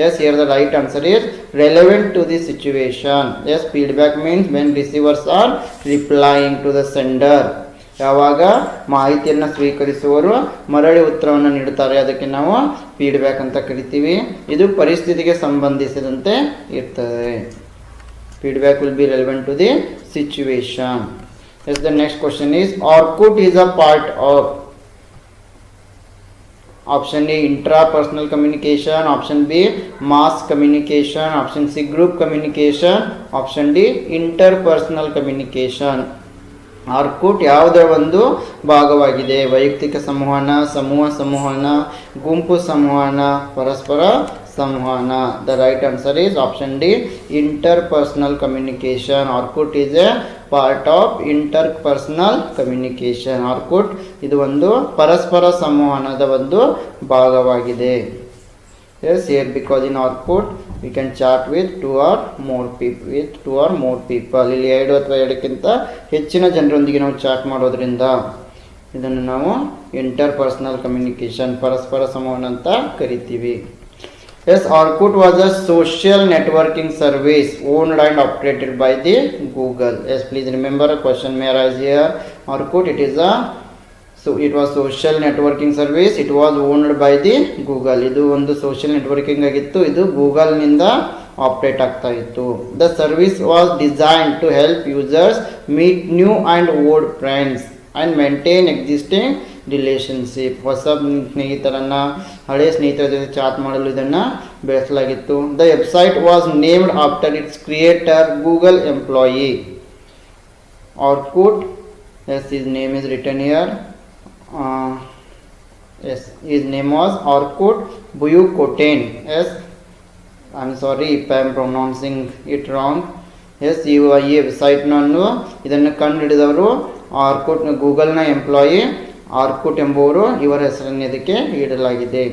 Yes, here the right answer is relevant to the situation. Yes, feedback means when receivers are replying to the sender. ಯಾವಾಗ ಮಾಹಿತಿಯನ್ನು ಸ್ವೀಕರಿಸುವವರು ಮರಳಿ ಉತ್ತರವನ್ನು ನೀಡುತ್ತಾರೆ ಅದಕ್ಕೆ ನಾವು ಫೀಡ್ಬ್ಯಾಕ್ ಅಂತ ಕರಿತೀವಿ. ಇದು ಪರಿಸ್ಥಿತಿಗೆ ಸಂಬಂಧಿಸಿದಂತೆ ಇರ್ತದೆ. Feedback will be relevant to the situation. Yes, the next question is Orkut is a part of option A, intrapersonal communication, option B, mass communication, option C, group communication, option D, interpersonal communication. Orkut ಯಾವುದರ ಒಂದು ಭಾಗವಾಗಿದೆ? ವೈಯಕ್ತಿಕ ಸಂವಹನ, ಸಮೂಹ ಸಂವಹನ, ಗುಂಪು ಸಂವಹನ, ಪರಸ್ಪರ ಸಂವಹನ. The right answer is option D, interpersonal communication. Orkut is a part of interpersonal communication. Orkut ಇದು ಒಂದು ಪರಸ್ಪರ ಸಂವಹನದ ಒಂದು ಭಾಗವಾಗಿದೆ. Yes, here because in Orkut we can chat with two or more people. ಇಲ್ಲಿ 2 ಅಥವಾ 2ಕ್ಕಿಂತ ಹೆಚ್ಚಿನ ಜನರೊಂದಿಗೆ ನಾವು ಚಾಟ್ ಮಾಡೋದ್ರಿಂದ ಇದನ್ನು ನಾವು ಇಂಟರ್ಪರ್ಸನಲ್ ಕಮ್ಯುನಿಕೇಷನ್, ಪರಸ್ಪರ ಸಂವಹನ ಅಂತ ಕರಿತೀವಿ. Yes, Orkut was a social networking service owned and operated by the Google. Yes, please remember a question may arise here. Orkut, it was social networking service. It was owned by the Google. ಇದು ಒಂದು social networking ಆಗಿತ್ತು. ಇದು Google ನಿಂದ operate ಆಗ್ತಾ ಇತ್ತು. The service was designed to help users meet new and old friends and maintain existing relationship. ಹೊಸ ಸ್ನೇಹಿತರನ್ನ, ಹಳೆಯ ಸ್ನೇಹಿತರ ಜೊತೆ ಚಾಟ್ ಮಾಡಲು ಇದನ್ನು ಬೆಳೆಸಲಾಗಿತ್ತು. The website was named after its creator, Google employee Orkut. Yes, his name is written here. Yes, his name was Orkut Buyukoten. Yes, I am sorry if I am pronouncing it wrong. Yes, ಈ ವೆಬ್ಸೈಟ್ನನ್ನು ಇದನ್ನು ಕಂಡುಹಿಡಿದವರು Orkut, ಗೂಗಲ್ನ employee Orkut ಎಂಬುವರು. ಇವರ ಹೆಸರನ್ನು ಇದಕ್ಕೆ ಇಡಲಾಗಿದೆ.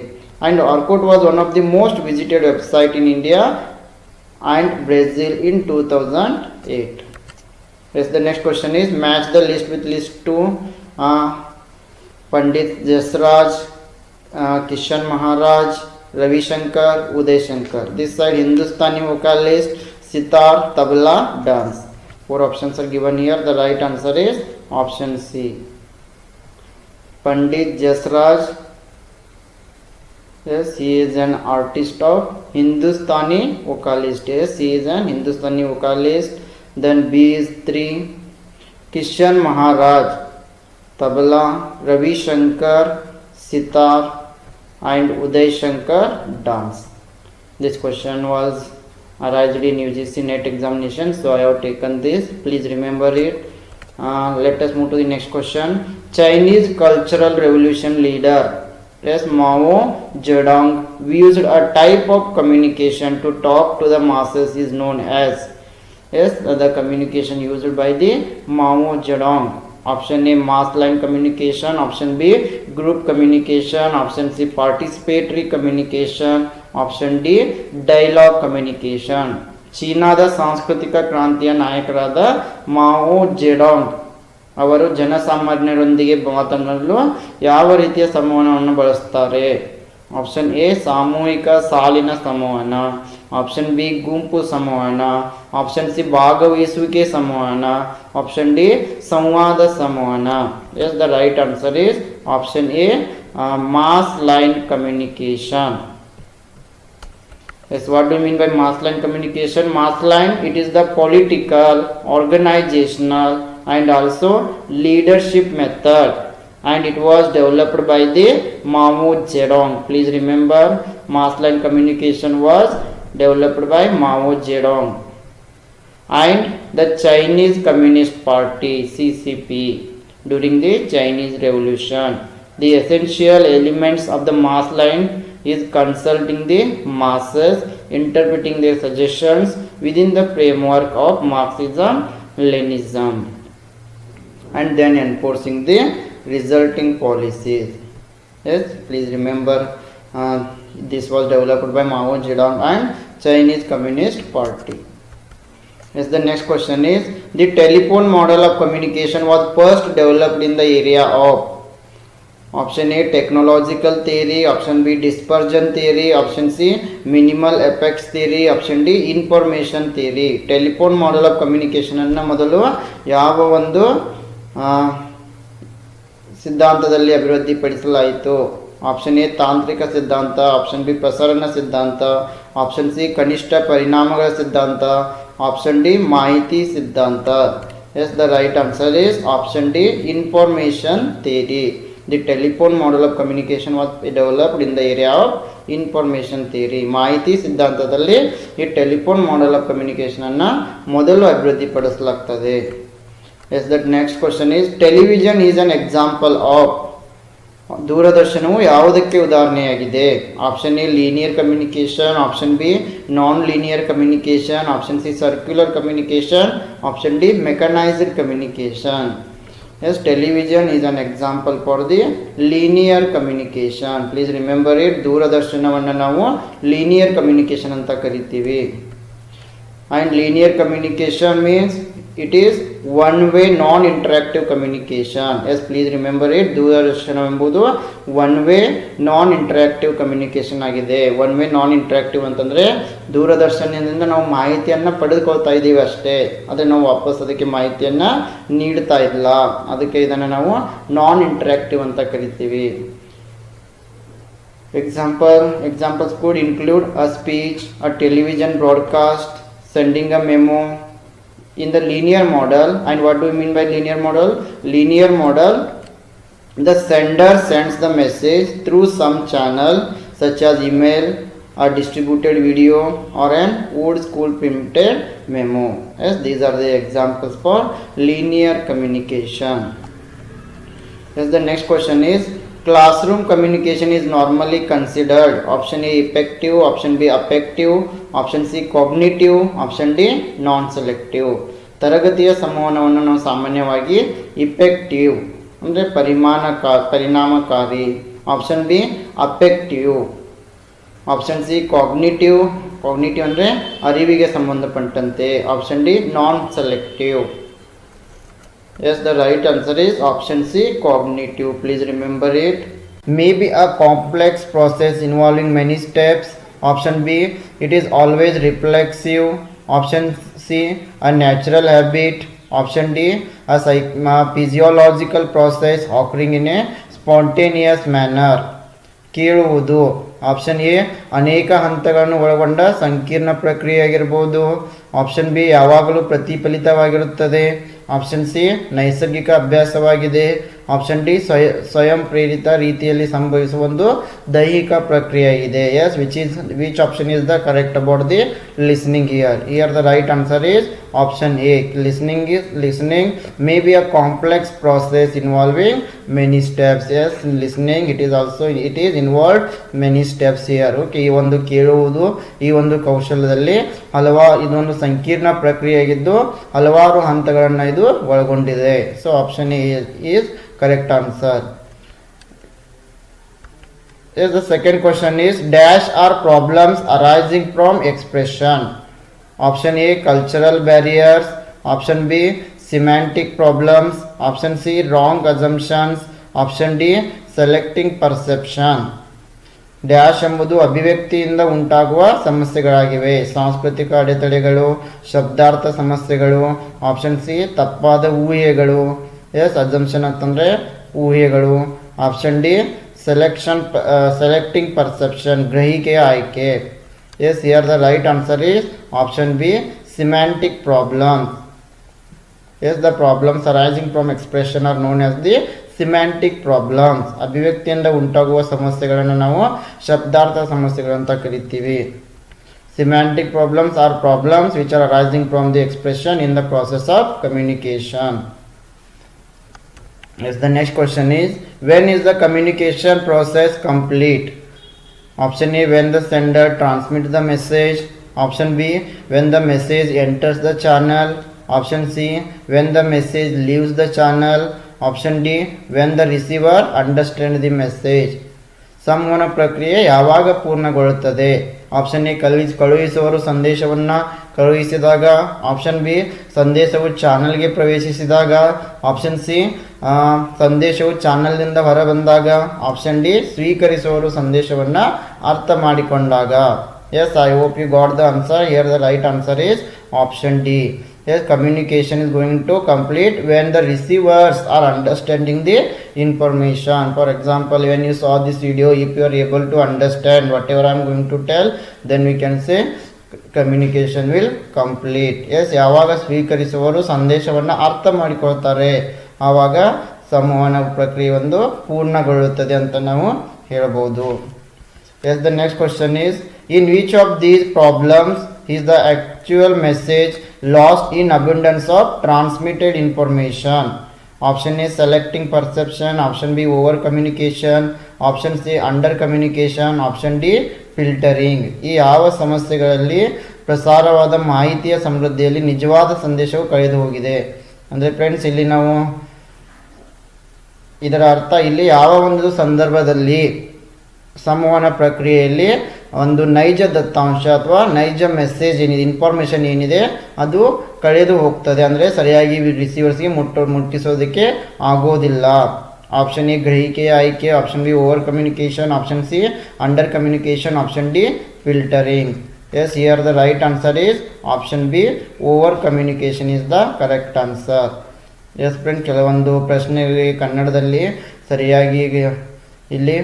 And Orkut was one of the most visited website in India and Brazil in 2008. Yes, the next question is match the list with list 2. Pandit Jasraj, Kishan Maharaj, Ravi Shankar, Uday Shankar. This side Hindustani vocalist, sitar, tabla, dance. 4 options are given here. The right answer is option C. Pandit Jasraj. Yes, he is an artist of Hindustani vocalist. Yes, he is an Hindustani vocalist. Then B is 3. Kishan Maharaj, tabla, Ravi Shankar, sitar, and Uday Shankar, dance. This question was arised in UGC NET examination, so I have taken this. Please remember it. Let us move to the next question. Chinese Cultural Revolution leader, yes, Mao Zedong, used a type of communication to talk to the masses is known as. Yes, the communication used by the Mao Zedong. Option A, mass line communication, option B, group communication, option C, participatory communication, option D, dialogue communication. ಚೀನಾದ ಸಾಂಸ್ಕೃತಿಕ ಕ್ರಾಂತಿಯ ನಾಯಕರಾದ Mao ಜೆಡಾಂಗ್ ಅವರು ಜನಸಾಮಾನ್ಯರೊಂದಿಗೆ ಮಾತನಾಡಲು ಯಾವ ರೀತಿಯ ಸಂವಹನವನ್ನು ಬಳಸುತ್ತಾರೆ? ಆಪ್ಷನ್ ಎ, ಸಾಮೂಹಿಕ ಸಾಲಿನ ಸಂವಹನ, ಆಪ್ಷನ್ ಬಿ, ಗುಂಪು ಸಂವಹನ, ಆಪ್ಷನ್ ಸಿ, ಭಾಗವಹಿಸುವಿಕೆ ಸಂವಹನ, ಆಪ್ಷನ್ ಡಿ, ಸಂವಾದ ಸಂವಹನ. Yes, the right answer is option A, mass line communication. Yes, what do you mean by mass line communication? Mass line, it is the political, organizational and also leadership method, and it was developed by the Mao Zedong. Please remember, mass line communication was developed by Mao Zedong and the Chinese Communist Party, CCP. during the Chinese Revolution. The essential elements of the mass line is consulting the masses, interpreting their suggestions within the framework of Marxism Leninism, and then enforcing the resulting policies. Yes, please remember this was developed by Mao Zedong and Chinese Communist Party. Yes, the next question is, the telephone model of communication was first developed in the area of, option A technological theory, option B dispersion theory, option C minimal effects theory, option D information theory. Telephone model of communication ಅನ್ನು ಮೊದಲು ಯಾವ ಒಂದು ಸಿದ್ಧಾಂತದಲ್ಲಿ ಅಭಿವೃದ್ಧಿಪಡಿಸಲಾಯಿತು? Option A ತಾಂತ್ರಿಕ ಸಿದ್ಧಾಂತ, option B ಪ್ರಸರಣ ಸಿದ್ಧಾಂತ, option C ಕನಿಷ್ಠ ಪರಿಣಾಮಗಳ ಸಿದ್ಧಾಂತ, ಆಪ್ಷನ್ ಡಿ ಮಾಹಿತಿ ಸಿದ್ಧಾಂತ. Yes, the right answer is option D information theory. The telephone model of communication was developed in the area of information theory. ಮಾಹಿತಿ ಸಿದ್ಧಾಂತದಲ್ಲಿ ಈ ಟೆಲಿಫೋನ್ ಮಾಡೆಲ್ ಆಫ್ ಕಮ್ಯುನಿಕೇಶನ್ ಅನ್ನು ಮೊದಲು ಅಭಿವೃದ್ಧಿಪಡಿಸಲಾಗ್ತದೆ. Yes, that next question is, television is an example of, ದೂರದರ್ಶನವು ಯಾವುದಕ್ಕೆ ಉದಾಹರಣೆಯಾಗಿದೆ? Option A linear communication, option B non linear communication, option C circular communication, option D mechanised communication. Yes, television is an example for the linear communication. Please remember it. ದೂರದರ್ಶನವನ್ನು ನಾವು linear communication ಅಂತ ಕರಿತೀವಿ. And linear communication means it is one way non interactive communication. Yes, please remember it. ದೂರದರ್ಶನ ಎಂಬುದು one way non interactive communication ಆಗಿದೆ. one way non interactive ಅಂತಂದರೆ ದೂರದರ್ಶನದಿಂದ ನಾವು ಮಾಹಿತಿಯನ್ನು ಪಡೆದುಕೊಳ್ತಾ ಇದ್ದೀವಿ ಅಷ್ಟೇ, ಆದರೆ ನಾವು ವಾಪಸ್ ಅದಕ್ಕೆ ಮಾಹಿತಿಯನ್ನು ನೀಡ್ತಾ ಇಲ್ಲ. ಅದಕ್ಕೆ ಇದನ್ನು ನಾವು ನಾನ್ ಇಂಟ್ರಾಕ್ಟಿವ್ ಅಂತ ಕರಿತೀವಿ. Examples could include a speech, a television broadcast, sending a memo. In the linear model, and what do we mean by linear model? Linear model, the sender sends the message through some channel such as email, a distributed video, or an old school printed memo. Yes, these are the examples for linear communication. Yes, the next question is, classroom communication is normally considered, option A effective, option B affective, option C cognitive, option D non-selective. ತರಗತಿಯ ಸಂವಹನವನ್ನು ನಾವು ಸಾಮಾನ್ಯವಾಗಿ effective ಅಂದರೆ ಪರಿಣಾಮಕಾರಿ, option B affective, option C cognitive ಅಂದರೆ ಅರಿವಿಗೆ ಸಂಬಂಧಪಟ್ಟಂತೆ, option D non selective. Yes, the right answer is option C cognitive. Please remember it. May be a complex process involving many steps. Option B, it is always reflexive. Option C, a natural habit. Option D, a physiological process occurring in a spontaneous manner. ಕೇಳುವುದು, option A ಅನೇಕ ಹಂತಗಳನ್ನು ಒಳಗೊಂಡ ಸಂಕೀರ್ಣ ಪ್ರಕ್ರಿಯೆಯಾಗಿರ್ಬೋದು, option B ಯಾವಾಗಲೂ ಪ್ರತಿಫಲಿತವಾಗಿರುತ್ತದೆ, option C ನೈಸರ್ಗಿಕ ಅಭ್ಯಾಸವಾಗಿದೆ, option D ಸ್ವಯಂ ಪ್ರೇರಿತ ರೀತಿಯಲ್ಲಿ ಸಂಭವಿಸುವ ಒಂದು ದೈಹಿಕ ಪ್ರಕ್ರಿಯೆ ಇದೆ. Yes, which option is the correct about the listening here the right answer is option A. listening may be a complex process involving many steps. Yes, listening it is involved many steps here. Okay, ಈ ಒಂದು ಕೇಳುವುದು ಈ ಒಂದು ಕೌಶಲ್ಯದಲ್ಲಿ ಇದೊಂದು ಸಂಕೀರ್ಣ ಪ್ರಕ್ರಿಯೆಯಾಗಿದ್ದು ಹಲವಾರು ಹಂತಗಳನ್ನು ಇದು ಒಳಗೊಂಡಿದೆ. So option A is correct answer. Yes, the second question is, dash are problems arising from expression. Option A cultural barriers, option B semantic problems, option C wrong assumptions, option D selecting perception. Dash ಎಂಬುದು ಅಭಿವ್ಯಕ್ತಿಯಿಂದ ಉಂಟಾಗುವ ಸಮಸ್ಯೆಗಳಾಗಿವೆ. ಸಾಂಸ್ಕೃತಿಕ ಅಡೆತಡೆಗಳು, ಶಬ್ದಾರ್ಥ ಸಮಸ್ಯೆಗಳು, option C ತಪ್ಪಾದ ಊಹೆಗಳು. S, assumption ಅಂತಂದರೆ ಊಹೆಗಳು. ಆಪ್ಷನ್ ಡಿ ಸೆಲೆಕ್ಟಿಂಗ್ ಪರ್ಸೆಪ್ಷನ್ ಗ್ರಹಿಕೆಯ ಆಯ್ಕೆ. Yes, here the right answer is option B semantic problems. Yes, the problems arising from expression are known as the semantic problems. ಅಭಿವ್ಯಕ್ತಿಯಿಂದ ಉಂಟಾಗುವ ಸಮಸ್ಯೆಗಳನ್ನು ನಾವು ಶಬ್ದಾರ್ಥ ಸಮಸ್ಯೆಗಳಂತ ಕರಿತೀವಿ. Semantic problems are problems which are arising from the expression in the process of communication. Yes, the next question is, when is the communication process complete? Option A, when the sender transmits the message. Option B, when the message enters the channel. Option C, when the message leaves the channel. Option D, when the receiver understands the message. ಸಂವಹನ ಪ್ರಕ್ರಿಯೆ ಯಾವಾಗ ಪೂರ್ಣಗೊಳ್ಳುತ್ತದೆ? Option A, ಕಳುಹಿಸುವವರು ಸಂದೇಶವನ್ನು ಕಳುಹಿಸಿದಾಗ. Option B, ಸಂದೇಶವು ಚಾನಲ್ಗೆ ಪ್ರವೇಶಿಸಿದಾಗ. ಆಪ್ಷನ್ ಸಿ, ಸಂದೇಶವು ಚಾನಲ್ನಿಂದ ಹೊರಬಂದಾಗ. ಆಪ್ಷನ್ ಡಿ, ಸ್ವೀಕರಿಸುವವರು ಸಂದೇಶವನ್ನು ಅರ್ಥ ಮಾಡಿಕೊಂಡಾಗ. Yes, I hope you got the answer. Here the right answer is option D. Yes, communication is going to complete when the receivers are understanding the information. For example, when you saw this video, if you are able to understand whatever I am going to tell, then we can say communication will complete. Yes, ಯಾವಾಗ ಸ್ವೀಕರಿಸುವವರು ಸಂದೇಶವನ್ನು ಅರ್ಥ ಮಾಡಿಕೊಳ್ತಾರೆ ಆವಾಗ ಸಂವಹನ ಪ್ರಕ್ರಿಯೆ ಒಂದು ಪೂರ್ಣಗೊಳ್ಳುತ್ತದೆ ಅಂತ ನಾವು ಹೇಳಬಹುದು. Yes, the next question is, in which of these problems is the actual message lost in abundance of transmitted information? Option A, selecting perception. Option B, over communication. Option C, under communication. Option D, filtering. ಈ ಯಾವ ಸಮಸ್ಯೆಗಳಲ್ಲಿ ಪ್ರಸಾರವಾದ ಮಾಹಿತಿಯ ಸಮೃದ್ಧಿಯಲ್ಲಿ ನಿಜವಾದ ಸಂದೇಶವು ಕಳೆದು ಹೋಗಿದೆ? ಅಂದರೆ ಫ್ರೆಂಡ್ಸ್, ಇಲ್ಲಿ ನಾವು ಇದರ ಅರ್ಥ, ಇಲ್ಲಿ ಯಾವ ಒಂದು ಸಂದರ್ಭದಲ್ಲಿ ಸಂವಹನ ಪ್ರಕ್ರಿಯೆಯಲ್ಲಿ ಒಂದು ನೈಜ ದತ್ತಾಂಶ ಅಥವಾ ನೈಜ ಮೆಸೇಜ್ ಏನಿದೆ, ಇನ್ಫಾರ್ಮೇಷನ್ ಏನಿದೆ, ಅದು ಕಳೆದು ಹೋಗ್ತದೆ, ಅಂದರೆ ಸರಿಯಾಗಿ ರಿಸೀವರ್ಸ್ಗೆ ಮುಟ್ಟಿಸೋದಕ್ಕೆ ಆಗೋದಿಲ್ಲ. ಆಪ್ಷನ್ ಎ, ಗ್ರಹಿಕೆಯ ಆಯ್ಕೆ. Option B, over communication. Option C, under communication. Option D, filtering. Yes, here the right answer is option B, over communication is the correct answer. Yes friend, ಕೆಲವೊಂದು ಪ್ರಶ್ನೆಗೆ ಕನ್ನಡದಲ್ಲಿ ಸರಿಯಾಗಿ ಇಲ್ಲಿ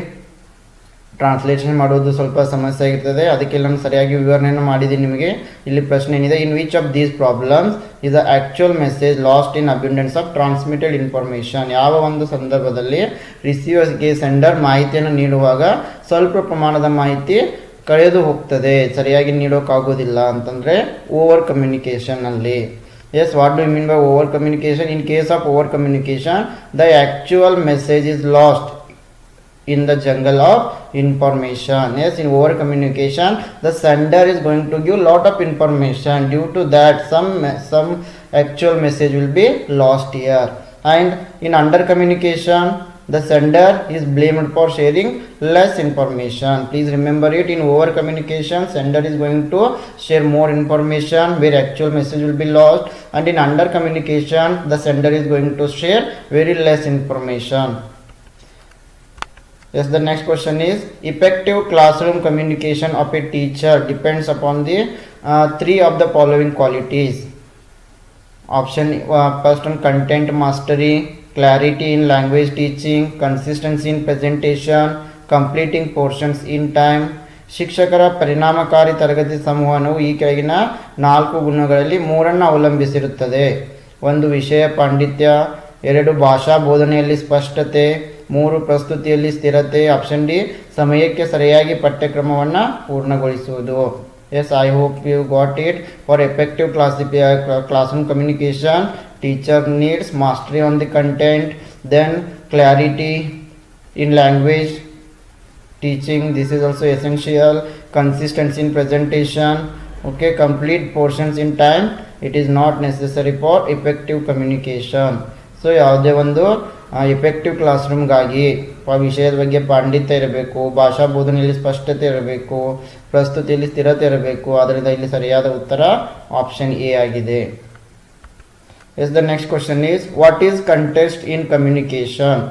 ಟ್ರಾನ್ಸ್ಲೇಷನ್ ಮಾಡೋದು ಸ್ವಲ್ಪ ಸಮಸ್ಯೆ ಆಗಿರ್ತದೆ, ಅದಕ್ಕೆಲ್ಲ ನಾನು ಸರಿಯಾಗಿ ವಿವರಣೆಯನ್ನು ಮಾಡಿದ್ದೀನಿ ನಿಮಗೆ. ಇಲ್ಲಿ ಪ್ರಶ್ನೆ ಏನಿದೆ, in which of these problems is the actual message lost in abundance of transmitted information? ಯಾವ ಒಂದು ಸಂದರ್ಭದಲ್ಲಿ ರಿಸೀವರ್ಸ್ಗೆ ಸೆಂಡರ್ ಮಾಹಿತಿಯನ್ನು ನೀಡುವಾಗ ಸ್ವಲ್ಪ ಪ್ರಮಾಣದ ಮಾಹಿತಿ ಕಳೆದು ಹೋಗ್ತದೆ, ಸರಿಯಾಗಿ ನೀಡೋಕ್ಕಾಗೋದಿಲ್ಲ ಅಂತಂದರೆ over ಕಮ್ಯುನಿಕೇಷನಲ್ಲಿ. Yes, what do you mean by over communication? In case of over communication, the actual message is lost in the jungle of information. Yes, in over communication, the sender is going to give lot of information. Due to that, some actual message will be lost here. And in under communication, the sender is blamed for sharing less information. Please remember it. In over communication, sender is going to share more information where actual message will be lost, and in under communication, the sender is going to share very less information. Yes, the next question is, effective classroom communication of a teacher depends upon the three of the following qualities. Option first one, content mastery, clarity in language teaching, consistency in presentation, completing portions in time. ಶಿಕ್ಷಕರ ಪರಿಣಾಮಕಾರಿ ತರಗತಿ ಸಂವಹನವು ಈ ಕೆಳಗಿನ 4 ಗುಣಗಳಲ್ಲಿ 3 ಅವಲಂಬಿಸಿರುತ್ತದೆ. 1, ವಿಷಯ ಪಾಂಡಿತ್ಯ. 2, ಭಾಷಾ ಬೋಧನೆಯಲ್ಲಿ ಸ್ಪಷ್ಟತೆ. 3, ಪ್ರಸ್ತುತಿಯಲ್ಲಿ ಸ್ಥಿರತೆ. ಆಪ್ಷನ್ ಡಿ, ಸಮಯಕ್ಕೆ ಸರಿಯಾಗಿ ಪಠ್ಯಕ್ರಮವನ್ನು ಪೂರ್ಣಗೊಳಿಸುವುದು. Yes, I hope you got it. For effective classroom communication, teacher needs mastery on the content, then clarity in language teaching, this is also essential. Consistency in presentation, okay. Complete portions in time, it is not necessary for effective communication. So ಯಾವುದೇ ಒಂದು effective ಕ್ಲಾಸ್ರೂಮ್ಗಾಗಿ ವಿಷಯದ ಬಗ್ಗೆ ಪಾಂಡಿತ್ಯ ಇರಬೇಕು, ಭಾಷಾ ಬೋಧನೆಯಲ್ಲಿ ಸ್ಪಷ್ಟತೆ ಇರಬೇಕು, ಪ್ರಸ್ತುತಿಯಲ್ಲಿ ಸ್ಥಿರತೆ ಇರಬೇಕು. ಆದ್ದರಿಂದ ಇಲ್ಲಿ ಸರಿಯಾದ ಉತ್ತರ ಆಪ್ಷನ್ ಎ ಆಗಿದೆ. Yes, the next question is, what is context in communication?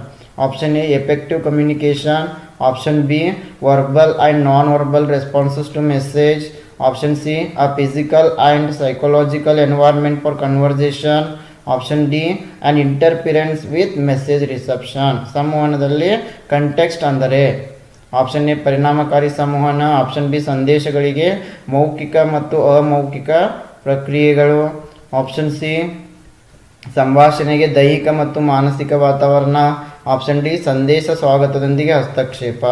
Option A, effective communication. Option B, verbal and non verbal responses to message. Option C, a physical and psychological environment for conversation. Option D, an interference with message reception. ಸಂವಹನದಲ್ಲಿ context ಅಂದರೆ option A, ಪರಿಣಾಮಕಾರಿ ಸಂವಹನ. Option B, ಸಂದೇಶಗಳಿಗೆ ಮೌಖಿಕ ಮತ್ತು ಅಮೌಖಿಕ ಪ್ರಕ್ರಿಯೆಗಳು. Option C, ಸಂಭಾಷಣೆಗೆ ದೈಹಿಕ ಮತ್ತು ಮಾನಸಿಕ ವಾತಾವರಣ. ಆಪ್ಷನ್ ಡಿ, ಸಂದೇಶ ಸ್ವಾಗತದೊಂದಿಗೆ ಹಸ್ತಕ್ಷೇಪ.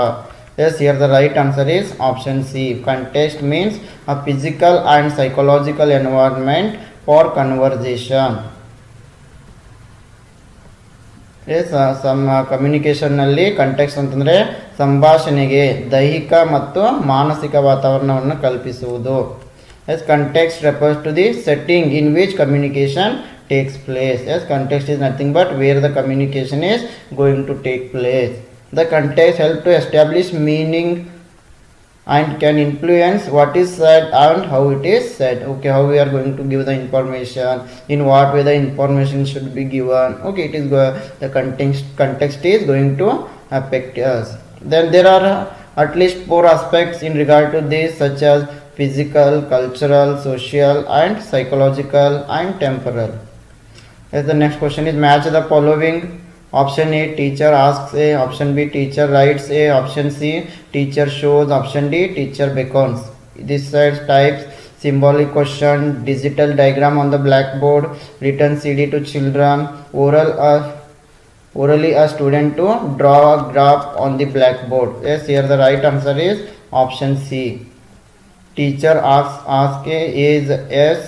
Yes, here the right answer is option C. Context means a physical and psychological environment for conversation. Some ಕಮ್ಯುನಿಕೇಷನ್ನಲ್ಲಿ ಕಂಟೆಕ್ಸ್ಟ್ ಅಂತಂದರೆ ಸಂಭಾಷಣೆಗೆ ದೈಹಿಕ ಮತ್ತು ಮಾನಸಿಕ ವಾತಾವರಣವನ್ನು ಕಲ್ಪಿಸುವುದು. Yes context refers to the setting in which communication takes place. Yes, context is nothing but where the communication is going to take place. The context help to establish meaning and can influence what is said and how it is said. Okay, how we are going to give the information, in what way the information should be given. Okay, it is the context is going to affect us. Then there are at least 4 aspects in regard to this, such as physical, cultural, social and psychological and temporal. As the next question is match the following. Option A, teacher asks A. Option B, teacher writes A. Option C, teacher shows. Option D, teacher beckons. This types: symbolic question, digital diagram on the blackboard, written CD to children, orally a student to draw a graph on the blackboard. Yes, here the right answer is option C. Teacher asks A is yes.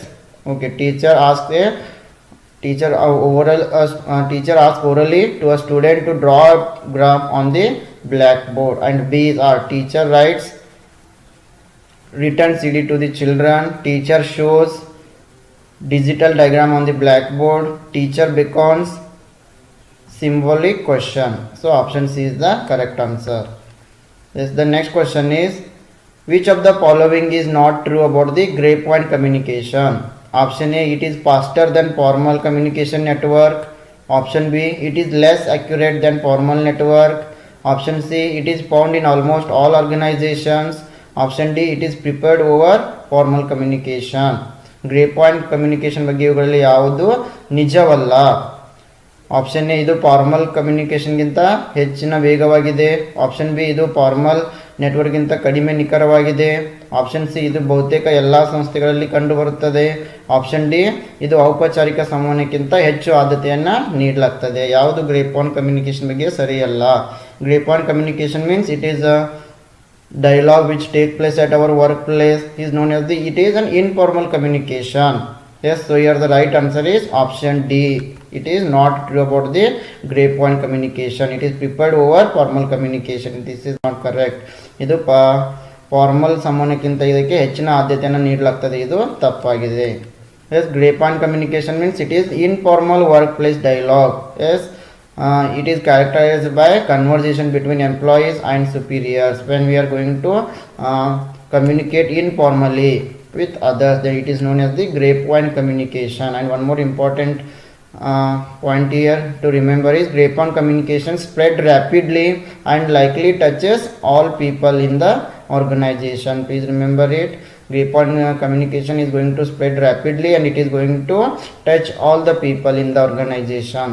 Okay, teacher asks A. Teacher asks orally to a student to draw a graph on the blackboard. And B is R. Teacher writes written CD to the children. Teacher shows digital diagram on the blackboard. Teacher beckons, symbolic question. So option C is the correct answer. Yes, the next question is which of the following is not true about the grapevine communication? Option A, it is faster than formal communication network. Option B, it is less accurate than formal network. Option C, it is found in almost all organizations. Option D, it is prepared over formal communication. Grapevine communication ಬಗ್ಗೆ ಇವುಗಳಲ್ಲಿ ಯಾವುದು ನಿಜವಲ್ಲ? Option A, ಇದು formal ಕಮ್ಯುನಿಕೇಷನ್ಗಿಂತ ಹೆಚ್ಚಿನ ವೇಗವಾಗಿದೆ. Option B, ಇದು formal ನೆಟ್ವರ್ಕ್ಗಿಂತ ಕಡಿಮೆ ನಿಖರವಾಗಿದೆ. ಆಪ್ಷನ್ ಸಿ, ಇದು ಬಹುತೇಕ ಎಲ್ಲ ಸಂಸ್ಥೆಗಳಲ್ಲಿ ಕಂಡುಬರುತ್ತದೆ. ಆಪ್ಷನ್ ಡಿ, ಇದು ಔಪಚಾರಿಕ ಸಂವಹನಕ್ಕಿಂತ ಹೆಚ್ಚು ಆದ್ಯತೆಯನ್ನು ನೀಡಲಾಗ್ತದೆ. ಯಾವುದು ಗ್ರೇಪ್ವೈನ್ ಕಮ್ಯುನಿಕೇಷನ್ ಬಗ್ಗೆ ಸರಿಯಲ್ಲ? Grapevine communication means it is a dialogue which take place at our workplace is known as it is an informal communication. Yes, so here the right answer is option D. It is not true about the grapevine communication. It is prepared over formal communication. This is not correct. ಇದು formal ಸಂವಹನಕ್ಕಿಂತ ಇದಕ್ಕೆ ಹೆಚ್ಚಿನ ಆದ್ಯತೆಯನ್ನು ನೀಡಲಾಗ್ತದೆ. ಇದು ತಪ್ಪಾಗಿದೆ. Yes, grapevine communication means it is informal workplace dialogue. Yes, it is characterized by conversation between employees and superiors. When we are going to communicate informally with others, then it is known as the grapevine communication. And one more important point here to remember is grapevine communication spread rapidly and likely touches all people in the organization. Please remember it. Grapevine communication is going to spread rapidly and it is going to touch all the people in the organization.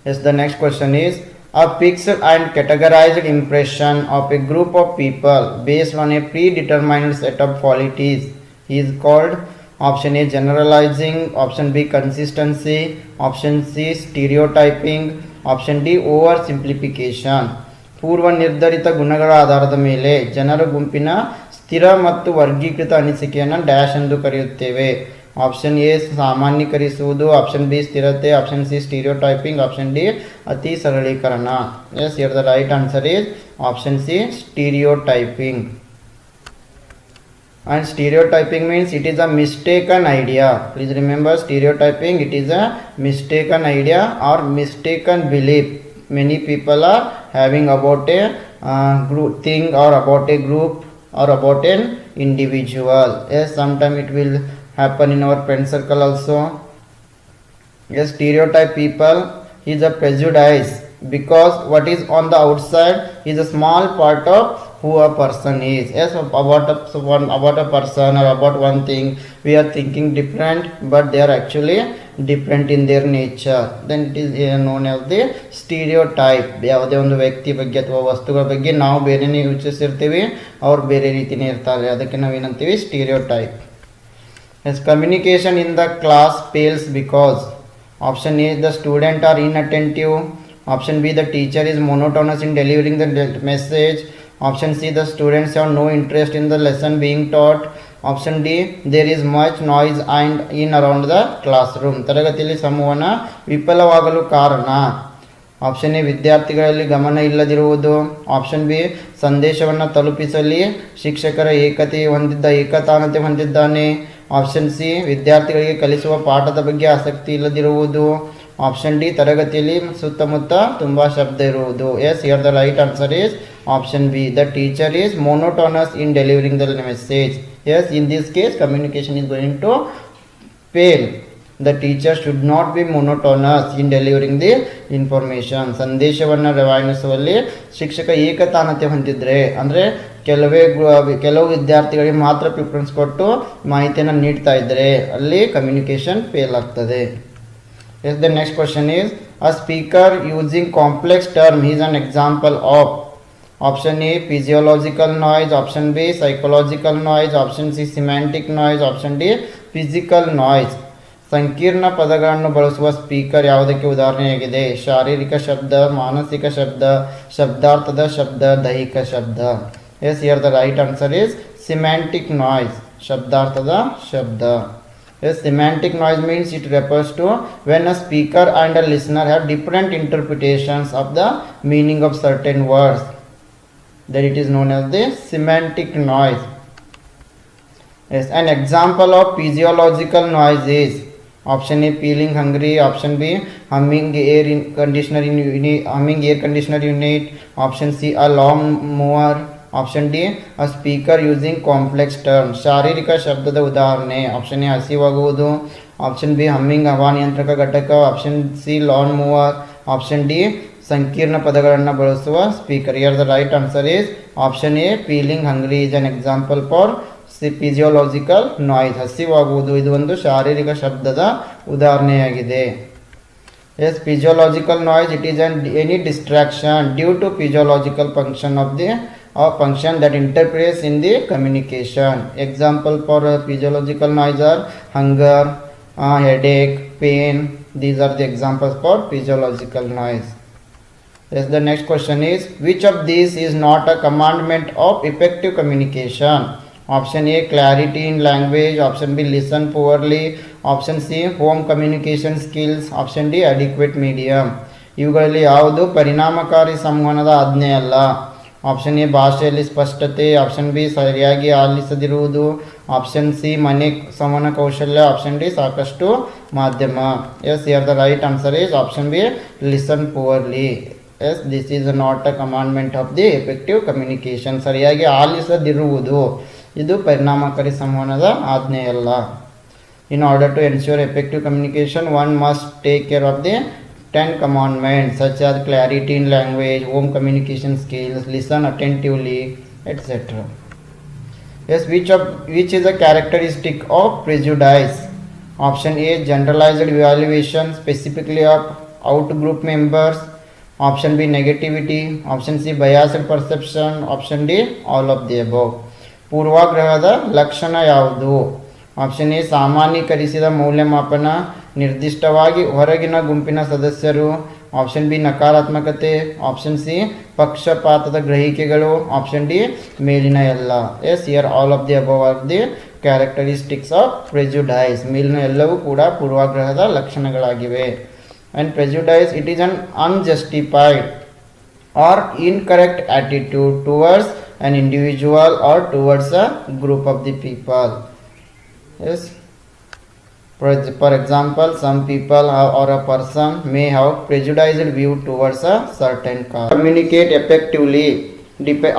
Yes, the next question is a fixed and categorized impression of a group of people based on a predetermined set of qualities is called option A, generalizing. Option B, consistency. Option C, stereotyping. Option D, oversimplification. ಪೂರ್ವ ನಿರ್ಧರಿತ ಗುಣಗಳ ಆಧಾರದ ಮೇಲೆ ಜನರ ಗುಂಪಿನ ಸ್ಥಿರ ಮತ್ತು ವರ್ಗೀಕೃತ ಅನಿಸಿಕೆಯನ್ನು dash ಎಂದು ಕರೆಯುತ್ತೇವೆ. ಆಪ್ಷನ್ ಎ, ಸಾಮಾನ್ಯೀಕರಿಸುವುದು. ಆಪ್ಷನ್ ಬಿ, ಸ್ಥಿರತೆ. Option C, stereotyping. Option D, ಅತಿ ಸರಳೀಕರಣ. Yes, here the right answer is option C, stereotyping. And stereotyping means it is a mistaken idea. Please remember, stereotyping, it is a mistaken idea or mistaken belief many people are having about a group thing or about a group or about an individual. Yes, sometime it will happen in our friend circle also. Yes, stereotype people is a prejudice because what is on the outside is a small part of who a person is. Yes, about a person or about one thing we are thinking different, but they are actually different in their nature. Then it is known as the stereotype. ಯಾವುದೇ ಒಂದು ವ್ಯಕ್ತಿ ಬಗ್ಗೆ ಅಥವಾ ವಸ್ತುಗಳ ಬಗ್ಗೆ ನಾವು ಬೇರೆನೇ ಯೋಚಿಸಿರ್ತೀವಿ, ಅವ್ರು ಬೇರೆ ರೀತಿನೇ ಇರ್ತಾರೆ, ಅದಕ್ಕೆ ನಾವೇನಂತೀವಿ stereotype. Yes, communication in the class fails because option A, the student are inattentive. Option B, the teacher is monotonous in delivering the message. Option C, the students have no interest in the lesson being taught. Option D, there is much noise and in around the classroom. ತರಗತಿಯಲ್ಲಿ ಸಂವಹನ ವಿಫಲವಾಗಲು ಕಾರಣ option A ವಿದ್ಯಾರ್ಥಿಗಳಲ್ಲಿ ಗಮನ ಇಲ್ಲದಿರುವುದು. Option B ಸಂದೇಶವನ್ನು ತಲುಪಿಸಲಿ ಶಿಕ್ಷಕರ ಏಕತಾನತೆ ಹೊಂದಿದ್ದಾನೆ. Option C ವಿದ್ಯಾರ್ಥಿಗಳಿಗೆ ಕಲಿಸುವ ಪಾಠದ ಬಗ್ಗೆ ಆಸಕ್ತಿ ಇಲ್ಲದಿರುವುದು. ಆಪ್ಷನ್ ಡಿ ತರಗತಿಯಲ್ಲಿ ಸುತ್ತಮುತ್ತ ತುಂಬ ಶಬ್ದ ಇರುವುದು. Yes, here the right answer is option B. The teacher is monotonous in delivering the message. Yes, in this case communication is going to fail. The teacher should not be monotonous in delivering the information. ಸಂದೇಶವನ್ನು ರವಾನಿಸುವಲ್ಲಿ ಶಿಕ್ಷಕ ಏಕತಾನತೆ ಹೊಂದಿದ್ರೆ, ಅಂದರೆ ಕೆಲವು ವಿದ್ಯಾರ್ಥಿಗಳಿಗೆ ಮಾತ್ರ preference ಕೊಟ್ಟು ಮಾಹಿತಿಯನ್ನು ನೀಡ್ತಾ ಇದ್ದರೆ ಅಲ್ಲಿ ಕಮ್ಯುನಿಕೇಷನ್ ಫೇಲ್ ಆಗ್ತದೆ. Yes, the next question is, a speaker using complex term is an example of. Option A physiological noise, option B psychological noise, option C semantic noise, option D physical noise. ಸಂಕೀರ್ಣ ಪದಗಳನ್ನು ಬಳಸುವ speaker ಯಾವುದಕ್ಕೆ ಉದಾಹರಣೆಯಾಗಿದೆ? ಶಾರೀರಿಕ ಶಬ್ದ, ಮಾನಸಿಕ ಶಬ್ದ, ಶಬ್ದಾರ್ಥದ ಶಬ್ದ, ದೈಹಿಕ ಶಬ್ದ. Yes, here the right answer is semantic noise, ಶಬ್ದಾರ್ಥದ ಶಬ್ದ. Yes, semantic noise means it refers to when a speaker and a listener have different interpretations of the meaning of certain words. Then it is known as the semantic noise. Yes, an example of physiological noise is option A feeling hungry, option B humming air conditioner unit, option C a lawn mower, option D a speaker using complex term. ಶಾರೀರಿಕ ಶಬ್ದದ ಉದಾಹರಣೆ option A ಹಸಿವಾಗುವುದು, option B humming ಹವಾನಿಯಂತ್ರಕ ಘಟಕ, option C lawn mower, option D ಸಂಕೀರ್ಣ ಪದಗಳನ್ನು ಬಳಸುವ speaker. Here the right answer is option A feeling hungry is an example for physiological noise. ಹಸಿವಾಗುವುದು ಇದು ಒಂದು ಶಾರೀರಿಕ ಶಬ್ದದ ಉದಾಹರಣೆಯಾಗಿದೆ. Yes, physiological noise, it is any distraction due to physiological function of the function that interferes in the communication. Example for physiological noise are hunger, headache, pain. These are the examples for physiological noise. Yes, the next question is, which of these is not a commandment of effective communication? Option A clarity in language, option B listen poorly, option C home communication skills, option D adequate medium. ಇವುಗಳಲ್ಲಿ ಯಾವುದು ಪರಿಣಾಮಕಾರಿ ಸಂವಹನದ ಆಜ್ಞೆ ಅಲ್ಲ? Option A ಭಾಷೆಯಲ್ಲಿ ಸ್ಪಷ್ಟತೆ, option B ಸರಿಯಾಗಿ ಆಲಿಸದಿರುವುದು, option C ಮನೆ ಸಂವಹನ ಕೌಶಲ್ಯ, ಆಪ್ಷನ್ ಡಿ ಸಾಕಷ್ಟು ಮಾಧ್ಯಮ. Yes, here the right answer is option B listen poorly. Yes, this is not a commandment of the effective communication. ಸರಿಯಾಗಿ ಆಲಿಸದಿರುವುದು ಇದು ಪರಿಣಾಮಕಾರಿ ಸಂವಹನದ ಆಜ್ಞೆಯಲ್ಲ. In order to ensure effective communication, one must take care of the 10 commandments such as clarity in language, home communication skills, listen attentively, etc. Yes, which is a characteristic of prejudice? Option A generalized evaluation specifically of out-group members, option B negativity, option C biased perception, option D all of the above. ಪೂರ್ವಾಗ್ರಹದ ಲಕ್ಷಣ ಯಾವುದು? Option A ಸಾಮಾನ್ಯೀಕರಿಸಿದ ಮೌಲ್ಯಮಾಪನ, ನಿರ್ದಿಷ್ಟವಾಗಿ ಹೊರಗಿನ ಗುಂಪಿನ ಸದಸ್ಯರು, option B ನಕಾರಾತ್ಮಕತೆ, option C ಪಕ್ಷಪಾತದ ಗ್ರಹಿಕೆಗಳು, ಆಪ್ಷನ್ ಡಿ ಮೇಲಿನ ಎಲ್ಲ. Yes, here all of the above are the characteristics of prejudice. ಮೇಲಿನ ಎಲ್ಲವೂ ಕೂಡ ಪೂರ್ವಾಗ್ರಹದ ಲಕ್ಷಣಗಳಾಗಿವೆ. And prejudice it is an unjustified or incorrect attitude towards an individual or towards a group of the people. Yes, for example, some people or a person may have prejudiced view towards a certain cause. Communicate effectively.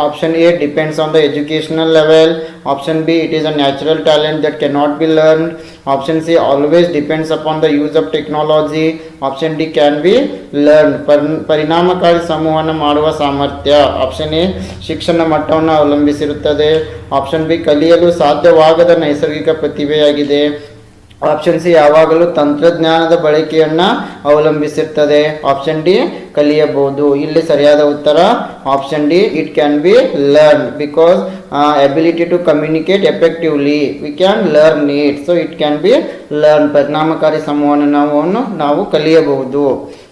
Option A depends on the educational level, option B it is a natural talent that cannot be learned, option C always depends upon the use of technology, option D can be learned. ಪರಿಣಾಮಕಾರಿ ಸಂವಹನ ಮಾಡುವ ಸಾಮರ್ಥ್ಯ option A ಶಿಕ್ಷಣ ಮಟ್ಟವನ್ನು ಅವಲಂಬಿಸಿರುತ್ತದೆ, option B ಕಲಿಯಲು ಸಾಧ್ಯವಾಗದ ನೈಸರ್ಗಿಕ ಪ್ರತಿಭೆಯಾಗಿದೆ, ಆಪ್ಷನ್ ಸಿ ಯಾವಾಗಲೂ ತಂತ್ರಜ್ಞಾನದ ಬಳಕೆಯನ್ನು ಅವಲಂಬಿಸಿರ್ತದೆ, ಆಪ್ಷನ್ ಡಿ ಕಲಿಯಬಹುದು. ಇಲ್ಲಿ ಸರಿಯಾದ ಉತ್ತರ option D it can be learn because ability to communicate effectively we can learn it, so it can be learn. ಪರಿಣಾಮಕಾರಿ ಸಂವಹನವನ್ನು ನಾವು ಕಲಿಯಬಹುದು.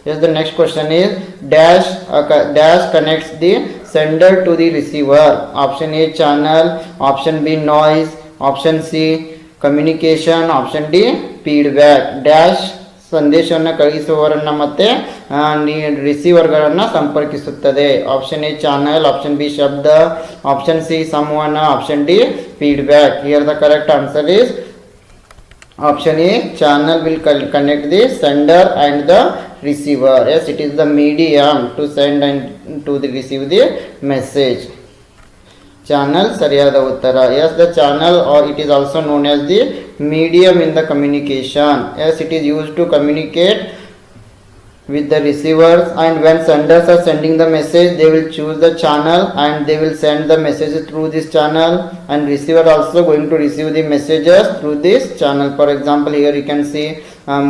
Yes, the next question is dash connects the sender to the receiver. Option A channel, option B noise, option C communication, option D feedback. Dash ಸಂದೇಶವನ್ನು ಕಳುಹಿಸುವವರನ್ನು ಮತ್ತು ರಿಸೀವರ್ಗಳನ್ನು ಸಂಪರ್ಕಿಸುತ್ತದೆ. Option A channel, option B ಶಬ್ದ, option C ಸಂವಹನ, option D feedback. Here the correct answer is option A, channel will connect the sender and the receiver. Yes, it is the medium to send and to the receive the message. Channel ಸರಿಯಾದ ಉತ್ತರ. Yes, the channel or it is also known as the medium in the communication. Yes, it is used to communicate with the receivers, and when senders are sending the message, they will choose the channel and they will send the messages through this channel, and receiver also going to receive the messages through this channel. For example, here you can see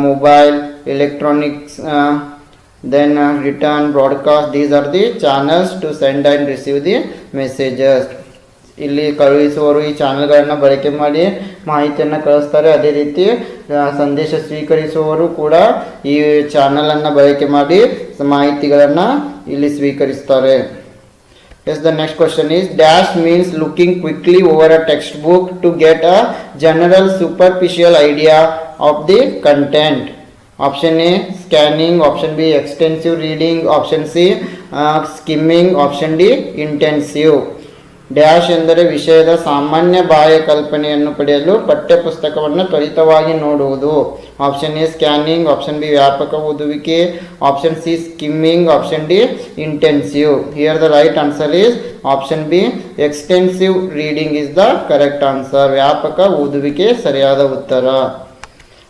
mobile, electronics, then return, broadcast. These are the channels to send and receive the messages. ಇಲ್ಲಿ ಕಳುಹಿಸುವವರು ಈ ಚಾನಲ್ಗಳನ್ನು ಬಳಕೆ ಮಾಡಿ ಮಾಹಿತಿಯನ್ನು ಕಳಿಸ್ತಾರೆ. ಅದೇ ರೀತಿ ಸಂದೇಶ ಸ್ವೀಕರಿಸುವವರು ಕೂಡ ಈ ಚಾನಲನ್ನು ಬಳಕೆ ಮಾಡಿ ಮಾಹಿತಿಗಳನ್ನು ಇಲ್ಲಿ ಸ್ವೀಕರಿಸ್ತಾರೆ. Yes, the next question is dash means looking quickly over a textbook to get a general superficial idea of the content. Option A scanning, option B extensive reading, option C skimming, option D intensive. Dash ಎಂದರೆ ವಿಷಯದ ಸಾಮಾನ್ಯ ಬಾಹ್ಯ ಕಲ್ಪನೆಯನ್ನು ಪಡೆಯಲು ಪಠ್ಯಪುಸ್ತಕವನ್ನು ತ್ವರಿತವಾಗಿ ನೋಡುವುದು. Option A scanning, option B ವ್ಯಾಪಕ ಓದುವಿಕೆ, option C skimming, option D intensive. Here the right answer is option B extensive reading is the correct answer. ವ್ಯಾಪಕ ಓದುವಿಕೆ ಸರಿಯಾದ ಉತ್ತರ.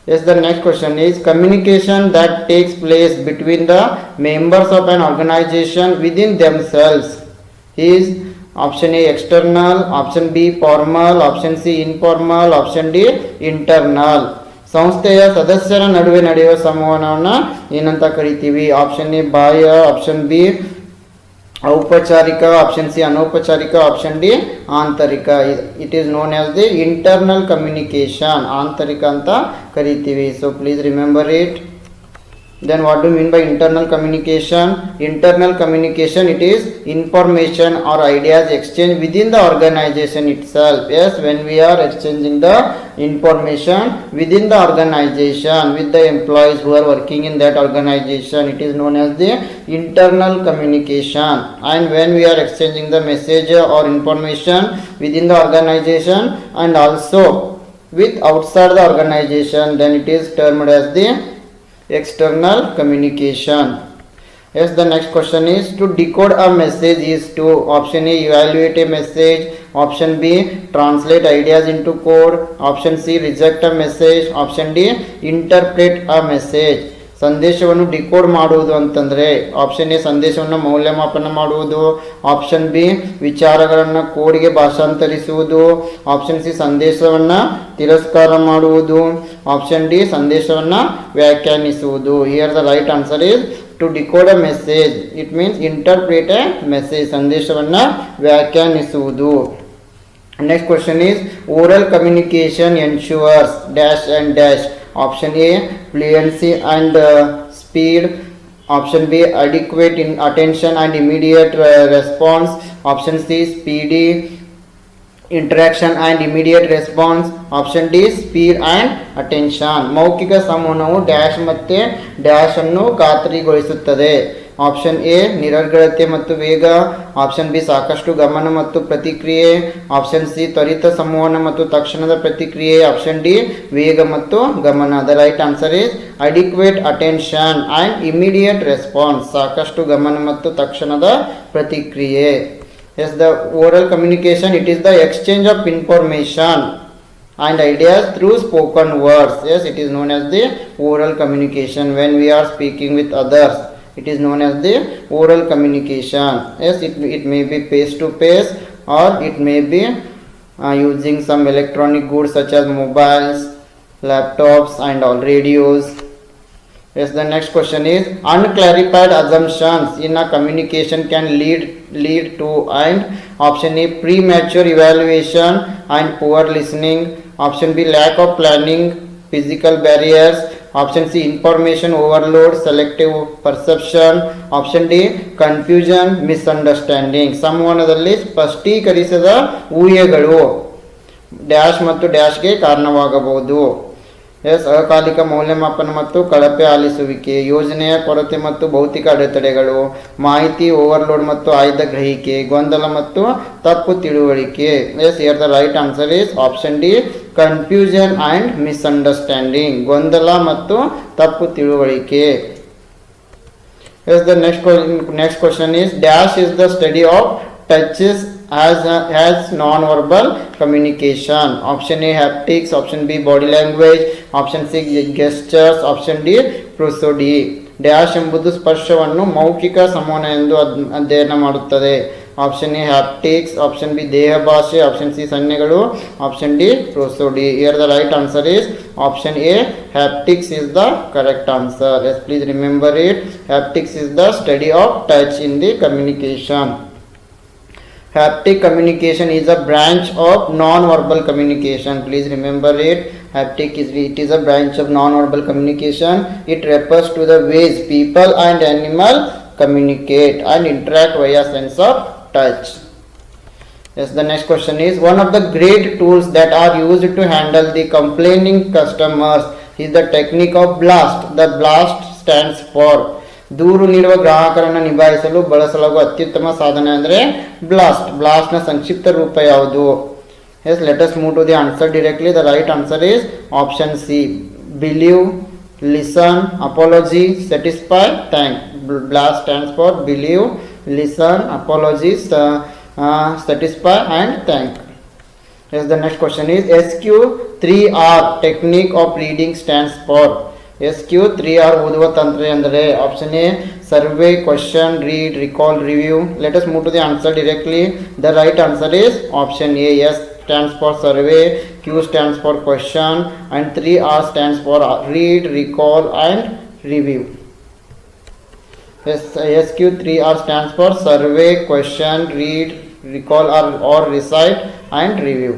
Yes, the next question is communication that takes place between the members of an organization within themselves is option A external, option B formal, option C informal, option D internal. ಸಂಸ್ಥೆಯ ಸದಸ್ಯರ ನಡುವೆ ನಡೆಯುವ ಸಂವಹನವನ್ನು ಏನಂತ ಕರಿತೀವಿ? ಆಪ್ಷನ್ ಎ ಬಾಹ್ಯ, option B ಔಪಚಾರಿಕ, option C ಅನೌಪಚಾರಿಕ, ಆಪ್ಷನ್ ಡಿ ಆಂತರಿಕ. It is known as the internal communication. ಆಂತರಿಕ ಅಂತ ಕರಿತೀವಿ. So please remember it. Then what do you mean by internal communication? Internal communication, it is information or ideas exchanged within the organization itself. Yes, when we are exchanging the information within the organization with the employees who are working in that organization, it is known as the internal communication. And when we are exchanging the message or information within the organization and also with outside the organization, then it is termed as the external communication. Yes, the next question is to decode a message is to option A evaluate a message, option B translate ideas into code, option C reject a message, option D interpret a message. ಸಂದೇಶವನ್ನು decode ಮಾಡುವುದು ಅಂತಂದರೆ option A ಸಂದೇಶವನ್ನು ಮೌಲ್ಯಮಾಪನ ಮಾಡುವುದು, option B ವಿಚಾರಗಳನ್ನು ಕೋಡ್ಗೆ ಭಾಷಾಂತರಿಸುವುದು, option C ಸಂದೇಶವನ್ನು ತಿರಸ್ಕಾರ ಮಾಡುವುದು, ಆಪ್ಷನ್ ಡಿ ಸಂದೇಶವನ್ನು ವ್ಯಾಖ್ಯಾನಿಸುವುದು. Here the right answer is to decode a message. It means interpret a message, ಸಂದೇಶವನ್ನು ವ್ಯಾಖ್ಯಾನಿಸುವುದು. Next question is oral communication ensures dash and dash. Option A fluency and speed, option B adequate in attention and immediate response, option C speedy interaction and immediate response, option D speed and attention. ಮೌಖಿಕ ಸಂವಹನವು dash ಮತ್ತು dash ಅನ್ನು ಖಾತ್ರಿಗೊಳಿಸುತ್ತದೆ. Option A ನಿರರ್ಗಳತೆ ಮತ್ತು ವೇಗ, option B ಸಾಕಷ್ಟು ಗಮನ ಮತ್ತು ಪ್ರತಿಕ್ರಿಯೆ, ಆಪ್ಷನ್ ಸಿ ತ್ವರಿತ ಸಂವಹನ ಮತ್ತು ತಕ್ಷಣದ ಪ್ರತಿಕ್ರಿಯೆ, ಆಪ್ಷನ್ ಡಿ ವೇಗ ಮತ್ತು ಗಮನ. The right answer is adequate attention and immediate response. ಸಾಕಷ್ಟು ಗಮನ ಮತ್ತು ತಕ್ಷಣದ ಪ್ರತಿಕ್ರಿಯೆ. Yes, the oral communication it is the exchange of information and ideas through spoken words. Yes, it is known as the oral communication. When we are speaking with others, it is known as the oral communication. Yes, it may be face to face or it may be using some electronic goods such as mobiles, laptops and all radios. Yes, the next question is unclarified assumptions in a communication can lead to and option A premature evaluation and poor listening, option B lack of planning, physical barriers, option C information overload, selective perception, option D confusion, misunderstanding. ಸಂವಹನದಲ್ಲಿ ಸ್ಪಷ್ಟೀಕರಿಸದ ಊಹೆಗಳು dash ಮತ್ತು ಡ್ಯಾಶ್ಗೆ ಕಾರಣವಾಗಬಹುದು. S ಅಕಾಲಿಕ ಮೌಲ್ಯಮಾಪನ ಮತ್ತು ಕಳಪೆ ಆಲಿಸುವಿಕೆ, ಯೋಜನೆಯ ಕೊರತೆ ಮತ್ತು ಭೌತಿಕ ಅಡೆತಡೆಗಳು, ಮಾಹಿತಿ ಓವರ್ಲೋಡ್ ಮತ್ತು ಆಯ್ದ ಗ್ರಹಿಕೆ, ಗೊಂದಲ ಮತ್ತು ತಪ್ಪು ತಿಳುವಳಿಕೆ. Yes here the right answer is option D, confusion and misunderstanding, ಗೊಂದಲ ಮತ್ತು ತಪ್ಪು ತಿಳುವಳಿಕೆ. Yes the next question is dash is the study of touches as non-verbal communication. Option A haptics, option B body language, option C gestures, option D prosody. ಡ್ಯಾಶ್ ಎಂಬುದು ಸ್ಪರ್ಶವನ್ನು ಮೌಖಿಕ ಸಂವಹನ ಎಂದು ಅಧ್ಯಯನ ಮಾಡುತ್ತದೆ. Option A haptics, option B ದೇಹ ಭಾಷೆ, ಆಪ್ಷನ್ ಸಿ ಸನ್ನೆಗಳು, option D prosody. Here the right answer is option A haptics is the correct answer. Yes please remember it. Haptics is the study of touch in the communication. Haptic communication is a branch of non-verbal communication. Please remember it. It is a branch of non-verbal communication. It refers to the ways people and animal communicate and interact via sense of touch. Yes, the next question is one of the great tools that are used to handle the complaining customers is the technique of BLAST. The BLAST stands for ದೂರು ನೀಡುವ ಗ್ರಾಹಕರನ್ನು ನಿಭಾಯಿಸಲು ಬಳಸಲಾಗುವ ಅತ್ಯುತ್ತಮ ಸಾಧನೆ ಅಂದರೆ blast ನ ಸಂಕ್ಷಿಪ್ತ ರೂಪ ಯಾವುದು? Yes let us move to the answer directly. The right answer is option C, believe, listen, apology, satisfy, thank. BLAST stands for believe, listen, apology, satisfy and thank. Yes, the next question is SQ3R technique of reading stands for. SQ3R ಓದುವ ತಂತ್ರ ಎಂದರೆ option A survey, question, read, recall, review. Let us move to the answer directly. The right answer is option A. Yes stands for survey, Q stands for question and 3R stands for read, recall and review. SQ3R stands for survey, question, read, recall or recite and review.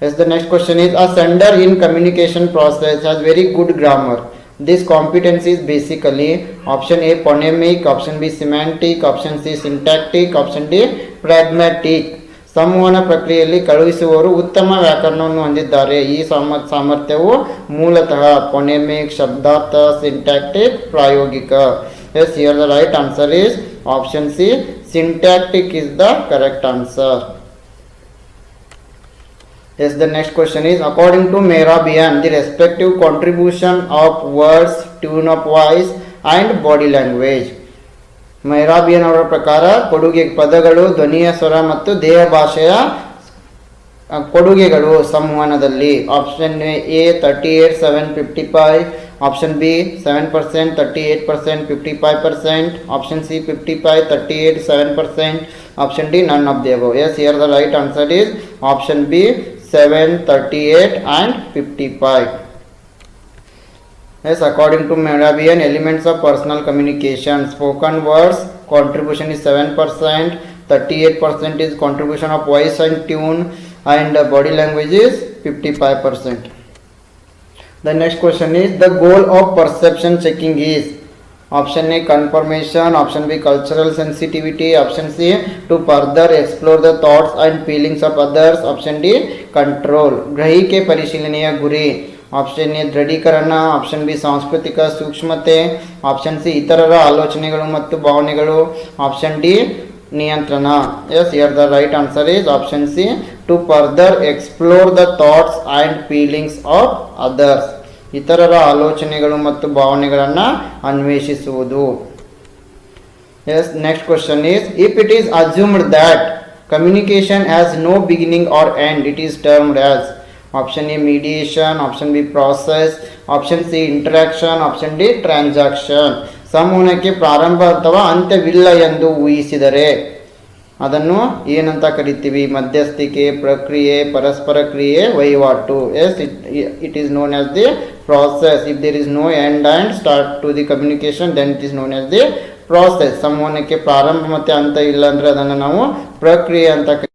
Yes, the next question is a sender in communication process has very good grammar. This competence is basically option A phonemic, option B semantic, option C syntactic, option D pragmatic. ಸಂವಹನ ಪ್ರಕ್ರಿಯೆಯಲ್ಲಿ ಕಳುಹಿಸುವವರು ಉತ್ತಮ ವ್ಯಾಕರಣವನ್ನು ಹೊಂದಿದ್ದಾರೆ. ಈ ಸಾಮರ್ಥ್ಯವು ಮೂಲತಃ phonemic, ಶಬ್ದಾರ್ಥ, syntactic, ಪ್ರಾಯೋಗಿಕ. Yes here the right answer is option C, syntactic is the correct answer. Yes, the next question is according to Mehrabian, the respective contribution of words, tune of voice and body language. Mehrabian ಅವರ ಪ್ರಕಾರ ಕೊಡುಗೆ ಪದಗಳು, ಧ್ವನಿಯ ಸ್ವರ ಮತ್ತು ದೇಹ ಭಾಷೆಯ ಕೊಡುಗೆಗಳು ಸಂವಹನದಲ್ಲಿ. Option A 38, 7, 55, option B 7%, 38%, 55%, option C 55, 38, 7%, option D none of the above. Yes, here the right answer is option B, 7, 38 and 55. Yes, according to Mehrabian, elements of personal communication, spoken words contribution is 7%, 38% is contribution of voice and tune, and body language is 55%. The next question is the goal of perception checking is option A confirmation, option B cultural sensitivity, option C to further explore the thoughts and feelings of others, option D control. ಗ್ರಹಿಕೆ ಪರಿಶೀಲನೆಯ ಗುರಿ. Option A ದೃಢೀಕರಣ, option B ಸಾಂಸ್ಕೃತಿಕ ಸೂಕ್ಷ್ಮತೆ, option C ಇತರರ ಆಲೋಚನೆಗಳು ಮತ್ತು ಭಾವನೆಗಳು, ಆಪ್ಷನ್ ಡಿ ನಿಯಂತ್ರಣ. Yes here the right answer is option C, to further explore the thoughts and feelings of others. ಇತರರ ಆಲೋಚನೆಗಳು ಮತ್ತು ಭಾವನೆಗಳನ್ನು ಅನ್ವೇಷಿಸುವುದು. Yes next question is if it is assumed that communication has no beginning or end, it is termed as option A mediation, option B process, option C interaction, option D transaction. ಸಂವಹನಕ್ಕೆ ಪ್ರಾರಂಭ ಅಥವಾ ಅಂತ್ಯವಿಲ್ಲ ಎಂದು ಊಹಿಸಿದರೆ ಅದನ್ನು ಏನಂತ ಕರಿತೀವಿ? ಮಧ್ಯಸ್ಥಿಕೆ, ಪ್ರಕ್ರಿಯೆ, ಪರಸ್ಪರ ಕ್ರಿಯೆ, ವಹಿವಾಟು. Yes it is known as the process. If there is no end and start to the communication then it is known as the process. ಸಂವಹನಕ್ಕೆ ಪ್ರಾರಂಭ ಮತ್ತು ಅಂತ್ಯ ಇಲ್ಲ ಅಂದರೆ ಅದನ್ನು ನಾವು ಪ್ರಕ್ರಿಯೆ ಅಂತ